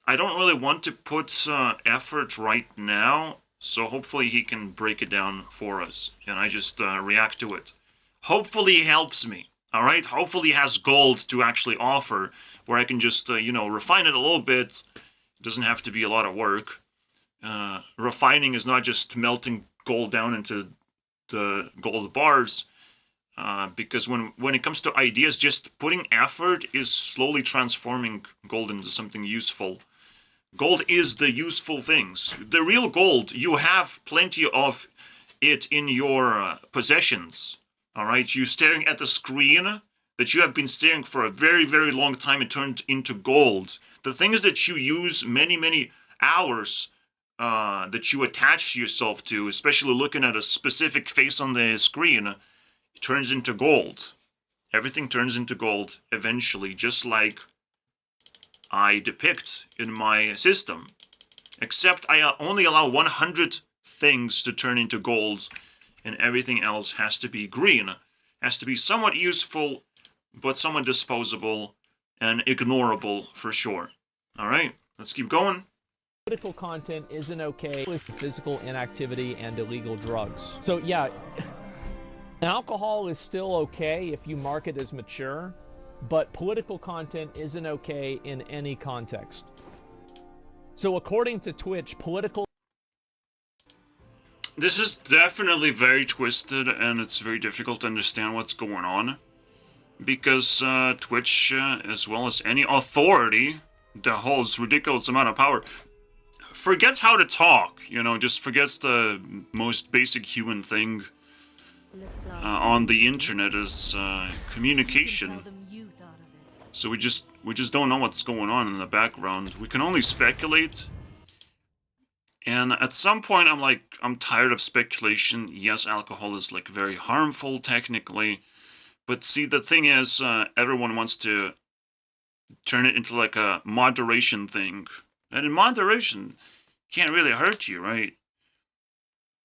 Speaker 1: I don't really want to put effort right now, so hopefully he can break it down for us, and I just react to it. Hopefully he helps me. All right, hopefully it has gold to actually offer, where I can just, refine it a little bit. It doesn't have to be a lot of work. Refining is not just melting gold down into the gold bars, because when it comes to ideas, just putting effort is slowly transforming gold into something useful. Gold is the useful things. The real gold, you have plenty of it in your possessions. All right, you staring at the screen that you have been staring for a very, very long time and turned into gold. The things that you use many, many hours that you attach yourself to, especially looking at a specific face on the screen, it turns into gold. Everything turns into gold eventually, just like I depict in my system. Except I only allow 100 things to turn into gold, and everything else has to be green. Has to be somewhat useful, but somewhat disposable and ignorable for sure. Alright, let's keep going.
Speaker 4: Political content isn't okay with physical inactivity and illegal drugs. So yeah, alcohol is still okay if you mark it as mature, but political content isn't okay in any context. So according to Twitch, political...
Speaker 1: This is definitely very twisted, and it's very difficult to understand what's going on. Because Twitch, as well as any authority that holds ridiculous amount of power, forgets how to talk, just forgets the most basic human thing on the internet is communication. So we just don't know what's going on in the background. We can only speculate. And at some point I'm tired of speculation. Yes, alcohol is very harmful technically. But see, the thing is, everyone wants to turn it into a moderation thing. And in moderation, can't really hurt you, right?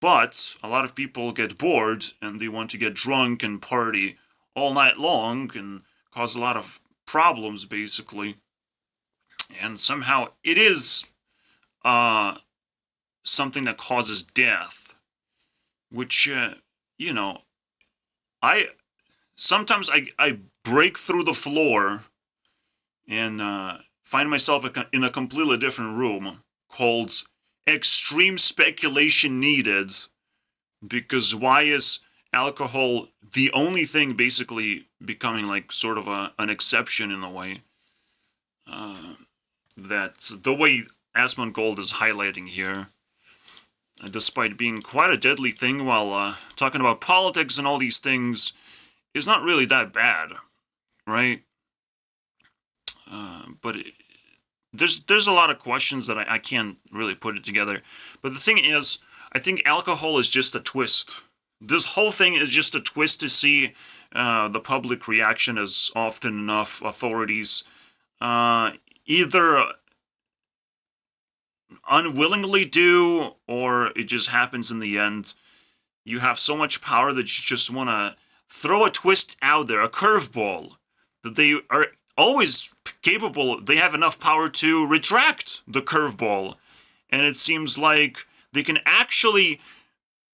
Speaker 1: But a lot of people get bored and they want to get drunk and party all night long and cause a lot of problems, basically. And somehow it is something that causes death. Which, sometimes I break through the floor and find myself in a completely different room called Extreme Speculation Needed, because why is alcohol the only thing basically becoming sort of an exception in a way? That the way Asmon Gold is highlighting here, despite being quite a deadly thing while talking about politics and all these things, is not really that bad, right? But there's a lot of questions that I can't really put it together. But the thing is, I think alcohol is just a twist. This whole thing is just a twist to see the public reaction, as often enough authorities either unwillingly do, or it just happens in the end. You have so much power that you just want to throw a twist out there, a curveball, that they are always capable, they have enough power to retract the curveball. And it seems like they can actually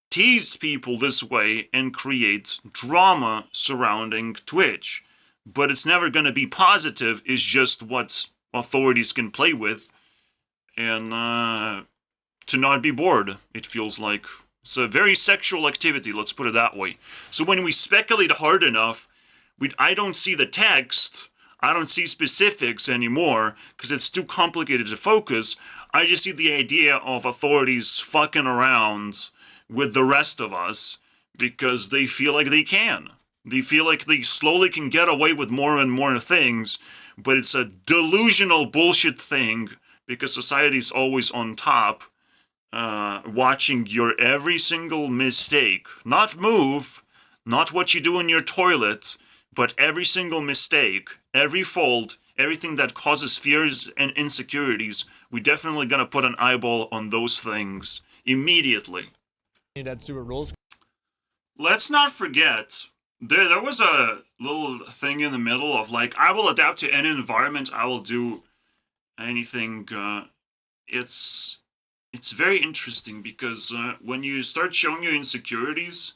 Speaker 1: tease people this way and create drama surrounding Twitch. But it's never going to be positive, it's just what authorities can play with. And to not be bored, it feels like. It's a very sexual activity, let's put it that way. So when we speculate hard enough, I don't see the text, I don't see specifics anymore, because it's too complicated to focus. I just see the idea of authorities fucking around with the rest of us, because they feel like they can. They feel like they slowly can get away with more and more things, but it's a delusional bullshit thing, because society's always on top, watching your every single mistake. Not move, not what you do in your toilet, but every single mistake, every fault, everything that causes fears and insecurities. We definitely gonna put an eyeball on those things immediately.
Speaker 4: rules.
Speaker 1: Let's not forget, there was a little thing in the middle of I will adapt to any environment, I will do anything. It's very interesting, because when you start showing your insecurities,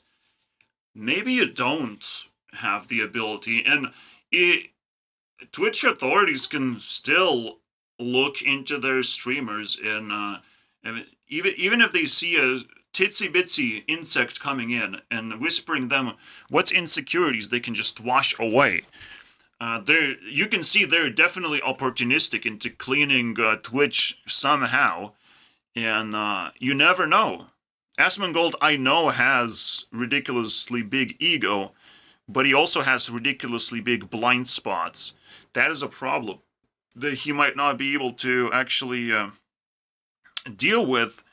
Speaker 1: maybe you don't have the ability, and Twitch authorities can still look into their streamers, and even if they see a titsy bitsy insect coming in and whispering them what's insecurities, they can just wash away. You can see they're definitely opportunistic into cleaning Twitch somehow, and you never know. Asmon Gold, I know, has ridiculously big ego, but he also has ridiculously big blind spots. That is a problem that he might not be able to actually deal with,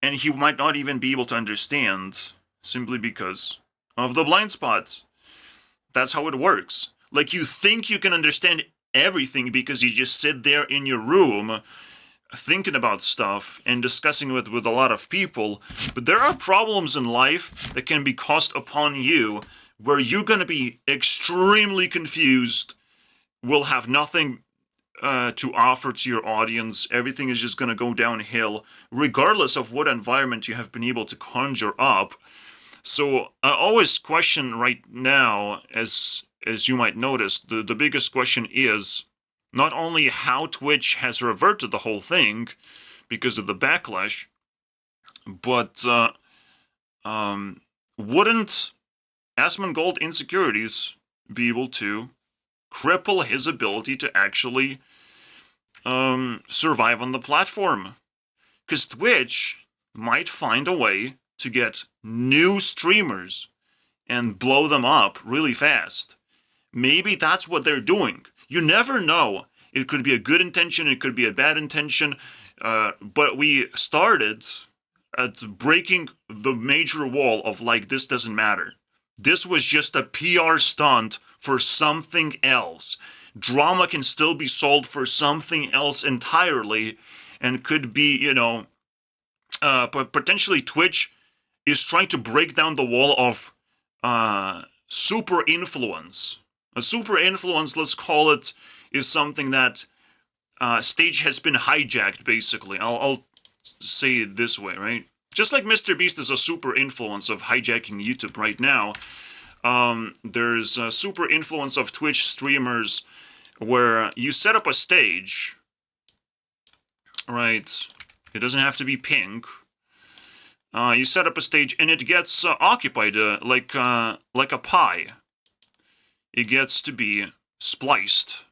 Speaker 1: and he might not even be able to understand, simply because of the blind spots. That's how it works. Like, you think you can understand everything because you just sit there in your room thinking about stuff and discussing it with a lot of people, but there are problems in life that can be caused upon you where you're going to be extremely confused, will have nothing to offer to your audience. Everything is just going to go downhill, regardless of what environment you have been able to conjure up. So I always question right now, as you might notice, the biggest question is not only how Twitch has reverted the whole thing because of the backlash, but wouldn't Asmon Gold insecurities be able to cripple his ability to actually survive on the platform? Because Twitch might find a way to get new streamers and blow them up really fast. Maybe that's what they're doing. You never know. It could be a good intention, it could be a bad intention, but we started at breaking the major wall of, like, this doesn't matter. This was just a PR stunt for something else. Drama can still be sold for something else entirely, and could be, but potentially Twitch is trying to break down the wall of super influence. A super influence, let's call it, is something that stage has been hijacked, basically. I'll say it this way, right? Just like Mr. Beast is a super influence of hijacking YouTube right now, there's a super influence of Twitch streamers where you set up a stage, right? It doesn't have to be pink. You set up a stage and it gets occupied like a pie. It gets to be spliced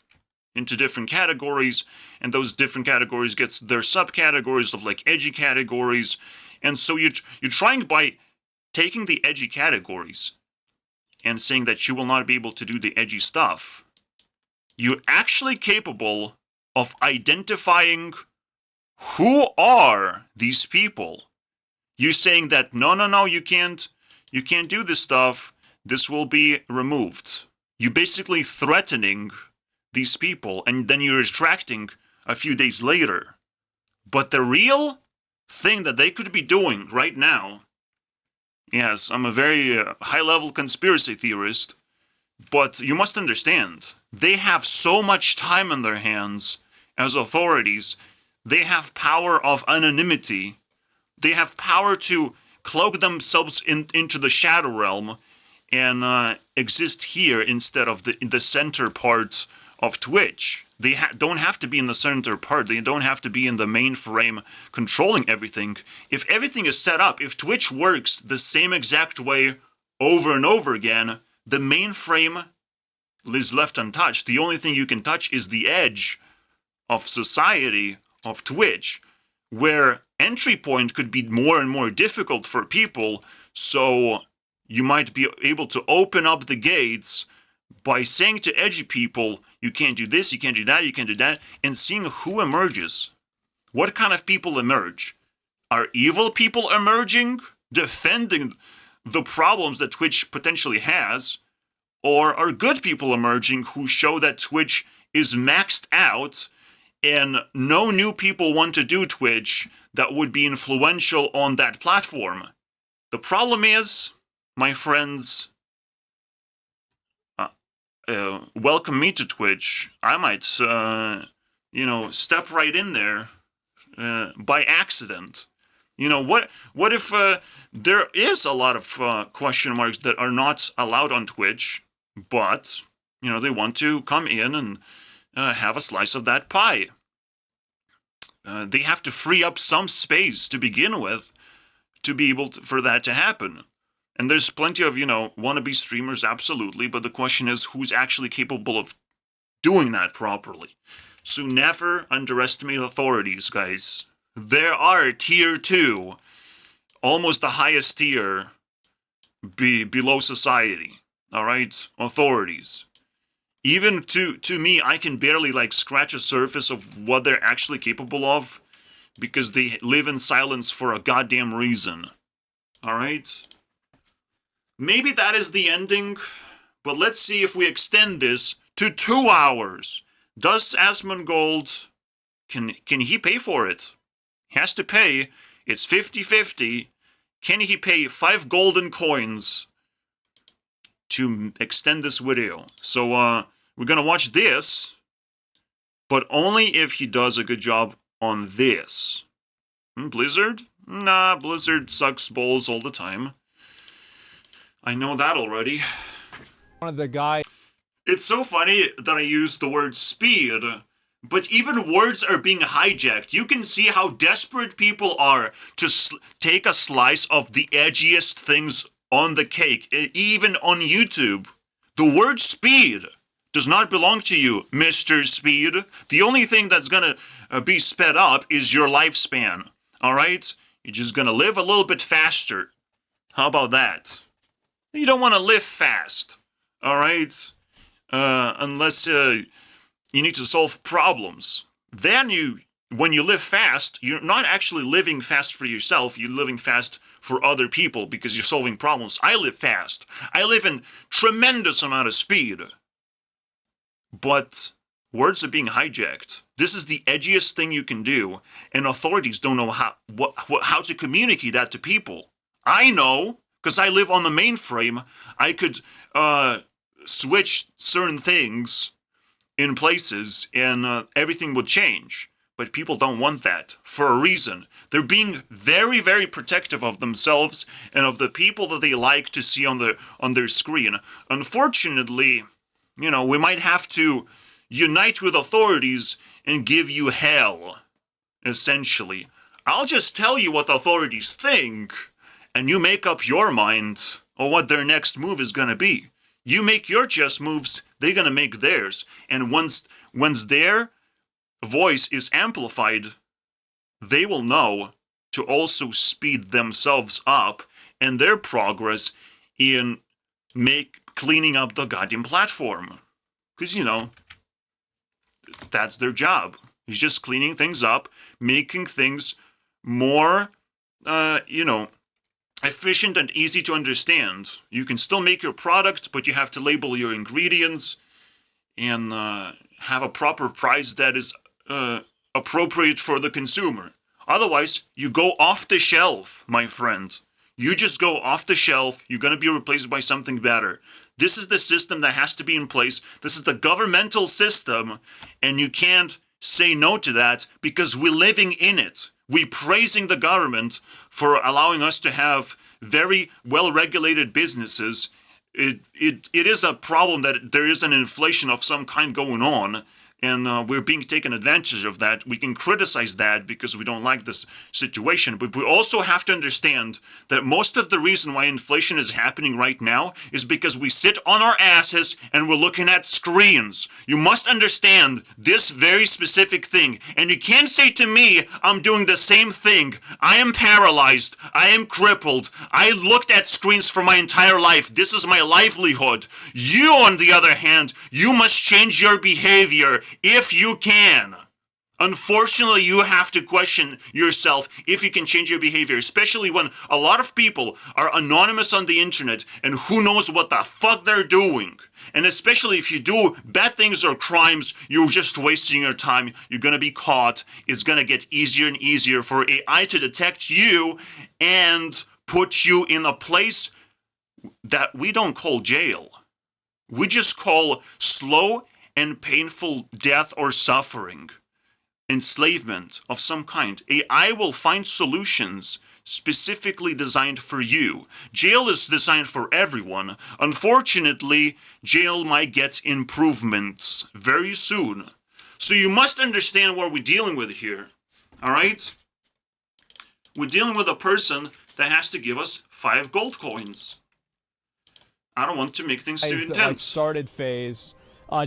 Speaker 1: into different categories, and those different categories gets their subcategories of, like, edgy categories. And so you're trying, by taking the edgy categories and saying that you will not be able to do the edgy stuff, you're actually capable of identifying who are these people. You're saying that no, you can't do this stuff, this will be removed. You're basically threatening these people, and then you're retracting a few days later. But the real thing that they could be doing right now, yes, I'm a very high-level conspiracy theorist, but you must understand, they have so much time in their hands as authorities. They have power of anonymity. They have power to cloak themselves into the shadow realm and exist here instead of in the center part of Twitch. They don't have to be in the center part. They don't have to be in the mainframe controlling everything. If everything is set up, if Twitch works the same exact way over and over again, the mainframe is left untouched. The only thing you can touch is the edge of society of Twitch, where entry point could be more and more difficult for people, so you might be able to open up the gates by saying to edgy people, you can't do this, you can't do that, you can't do that, and seeing who emerges. What kind of people emerge? Are evil people emerging, defending the problems that Twitch potentially has? Or are good people emerging who show that Twitch is maxed out and no new people want to do Twitch that would be influential on that platform? The problem is, my friends, welcome me to Twitch. I might, step right in there by accident. What if there is a lot of question marks that are not allowed on Twitch? but, they want to come in and have a slice of that pie. They have to free up some space to begin with to be able for that to happen. And there's plenty of, wannabe streamers, absolutely, but the question is who's actually capable of doing that properly. So never underestimate authorities, guys. There are tier 2, almost the highest tier below society, all right? Authorities. Even to me, I can barely scratch a surface of what they're actually capable of because they live in silence for a goddamn reason. All right? Maybe that is the ending, but let's see if we extend this to 2 hours. Does Asmon Gold, can he pay for it? He has to pay. It's 50-50. Can he pay 5 golden coins to extend this video? So, we're gonna watch this, but only if he does a good job on this. Blizzard? Nah, Blizzard sucks balls all the time. I know that already.
Speaker 4: One of the guys.
Speaker 1: It's so funny that I use the word speed, but even words are being hijacked. You can see how desperate people are to take a slice of the edgiest things on the cake, even on YouTube. The word speed does not belong to you, Mr. Speed. The only thing that's gonna be sped up is your lifespan, alright? You're just gonna live a little bit faster. How about that? You don't want to live fast, alright? Unless you need to solve problems. Then when you live fast, you're not actually living fast for yourself, you're living fast for other people because you're solving problems. I live fast. I live in tremendous amount of speed. But words are being hijacked. This is the edgiest thing you can do, and authorities don't know how to communicate that to people. I know, because I live on the mainframe. I could switch certain things in places, and everything would change. But people don't want that for a reason. They're being very, very protective of themselves and of the people that they like to see on their screen. Unfortunately, we might have to unite with authorities and give you hell, essentially. I'll just tell you what the authorities think, and you make up your mind on what their next move is gonna be. You make your chess moves, they're gonna make theirs. And once their voice is amplified, they will know to also speed themselves up and their progress in cleaning up the goddamn platform. Because, that's their job. It's just cleaning things up, making things more, efficient and easy to understand. You can still make your product, but you have to label your ingredients and have a proper price that is appropriate for the consumer. Otherwise, you go off the shelf, my friend. You just go off the shelf. You're going to be replaced by something better. This is the system that has to be in place. This is the governmental system, and you can't say no to that because we're living in it. We're praising the government for allowing us to have very well-regulated businesses. It is a problem that there is an inflation of some kind going on, and we're being taken advantage of that. We can criticize that because we don't like this situation, but we also have to understand that most of the reason why inflation is happening right now is because we sit on our asses and we're looking at screens. You must understand this very specific thing, and you can't say to me, I'm doing the same thing. I am paralyzed. I am crippled. I looked at screens for my entire life. This is my livelihood. You, on the other hand, you must change your behavior if you can. Unfortunately, you have to question yourself if you can change your behavior, especially when a lot of people are anonymous on the internet and who knows what the fuck they're doing. And especially if you do bad things or crimes, you're just wasting your time. You're gonna be caught. It's gonna get easier and easier for AI to detect you and put you in a place that we don't call jail. We just call slow and painful death or suffering. Enslavement of some kind. AI will find solutions specifically designed for you. Jail is designed for everyone. Unfortunately, jail might get improvements very soon. So you must understand what we're dealing with here. Alright? We're dealing with a person that has to give us 5 gold coins. I don't want to make things too intense.
Speaker 4: That, like, started phase,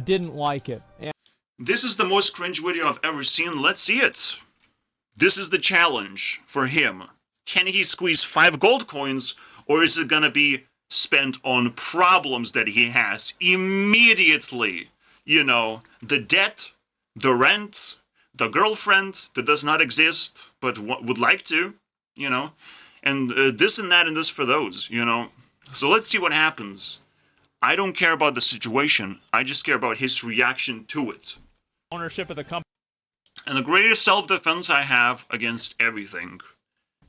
Speaker 4: didn't like it. And
Speaker 1: this is the most cringe video I've ever seen. Let's see it. This is the challenge for him. Can he squeeze 5 gold coins, or is it gonna be spent on problems that he has immediately? You know, the debt, the rent, the girlfriend that does not exist, but would like to, you know, and this and that and this for those, you know. So let's see what happens. I don't care about the situation. I just care about his reaction to it.
Speaker 4: ownership of the company.
Speaker 1: And the greatest self-defense I have against everything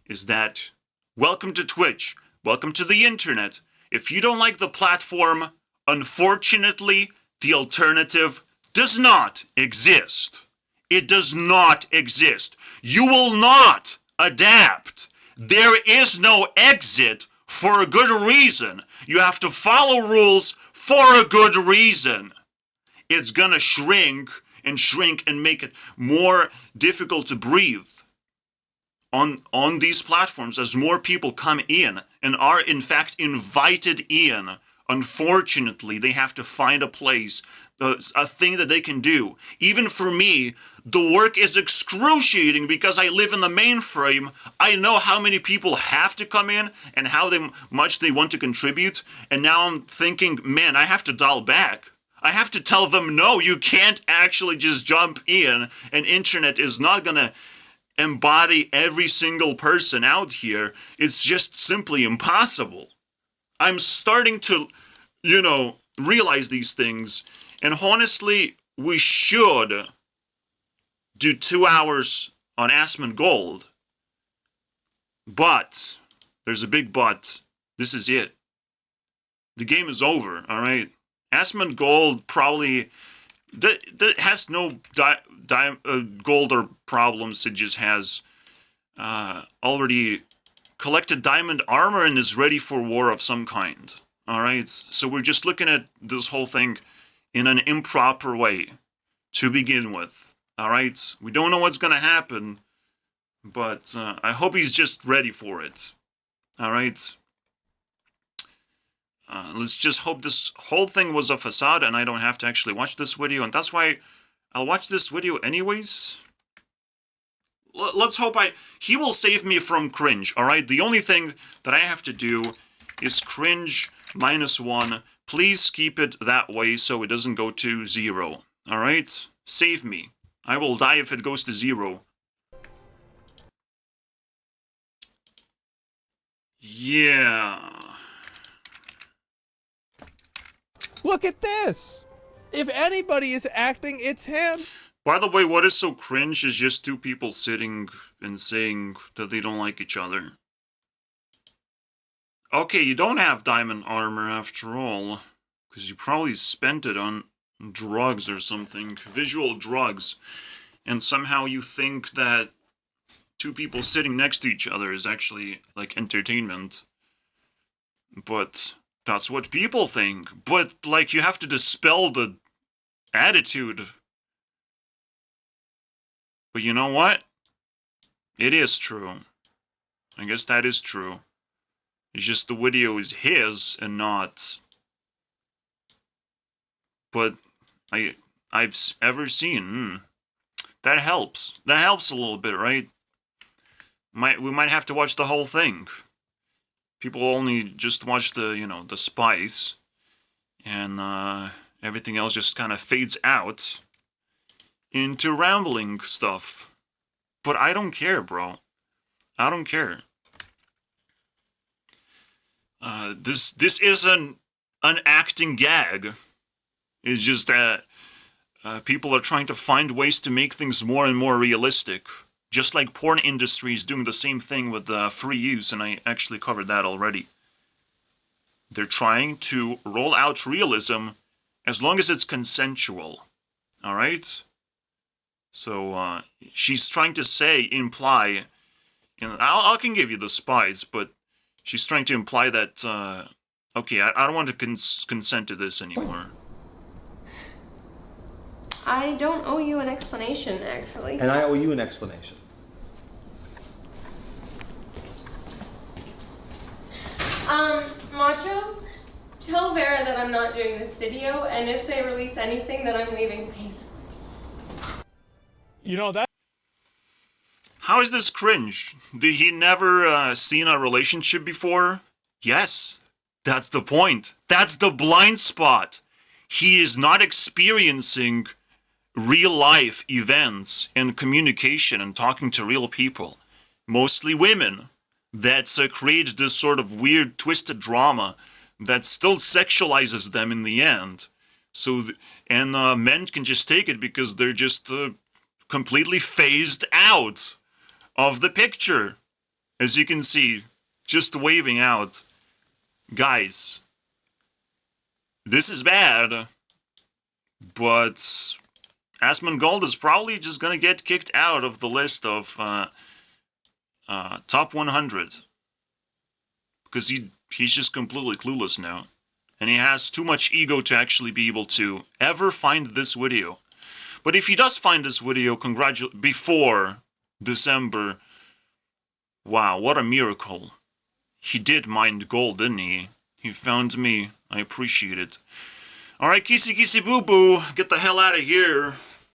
Speaker 1: is that, welcome to Twitch, welcome to the internet. If you don't like the platform, unfortunately, the alternative does not exist. It does not exist. You will not adapt. There is no exit for a good reason. You have to follow rules for a good reason. It's gonna shrink and make it more difficult to breathe on these platforms as more people come in and are in fact invited in. Unfortunately, they have to find a place, a thing that they can do. Even for me, the work is excruciating because I live in the mainframe. I know how many people have to come in and how much they want to contribute. And now I'm thinking, man, I have to dial back. I have to tell them, no, you can't actually just jump in, and internet is not gonna embody every single person out here. It's just simply impossible. I'm starting to, you know, realize these things, and honestly, we should do 2 hours on Asmon Gold, but, there's a big but, this is it. The game is over, alright? Asmon Gold probably that has no gold or problems. It just has already collected diamond armor and is ready for war of some kind. Alright, so we're just looking at this whole thing in an improper way to begin with. Alright, we don't know what's gonna happen, but I hope he's just ready for it. Alright. Let's just hope this whole thing was a facade and I don't have to actually watch this video, and that's why I'll watch this video anyways. Let's hope he will save me from cringe, alright? The only thing that I have to do is cringe -1. Please keep it that way so it doesn't go to 0, alright? Save me. I will die if it goes to 0. Yeah.
Speaker 4: Look at this! If anybody is acting, it's him!
Speaker 1: By the way, what is so cringe is just 2 people sitting and saying that they don't like each other. Okay, you don't have diamond armor after all, because you probably spent it on drugs or something, visual drugs, and somehow you think that 2 people sitting next to each other is actually, like, entertainment. But that's what people think. But, like, you have to dispel the attitude. But you know what? It is true. I guess that is true. It's just the video is his and not. But I've ever seen. That helps. That helps a little bit, right? We might have to watch the whole thing. People only just watch the, you know, the spice, and everything else just kind of fades out into rambling stuff. But I don't care, bro. I don't care. This is an acting gag. It's just that people are trying to find ways to make things more and more realistic. Just like porn industry is doing the same thing with free use, and I actually covered that already. They're trying to roll out realism as long as it's consensual. Alright? So, she's trying to imply, And I can give you the spies, but she's trying to imply that, okay, I don't want to consent to this anymore.
Speaker 5: I don't owe you an explanation, actually.
Speaker 6: And I owe you an explanation.
Speaker 5: Macho, tell Vera that I'm not doing this video, and if they release anything, that I'm leaving peacefully.
Speaker 4: You know, that.
Speaker 1: How is this cringe? Did he never seen a relationship before? Yes, that's the point. That's the blind spot. He is not experiencing real life events and communication and talking to real people. Mostly women that create this sort of weird twisted drama that still sexualizes them in the end. So, men can just take it because they're just completely phased out of the picture. As you can see, just waving out. Guys, this is bad, but Asmon Gold is probably just gonna get kicked out of the list of top 100 because he's just completely clueless now, and he has too much ego to actually be able to ever find this video. But if he does find this video, before December, wow, what a miracle. He did mind gold, didn't he? He found me. I appreciate it. Alright, kissy kissy boo boo, get the hell out of here.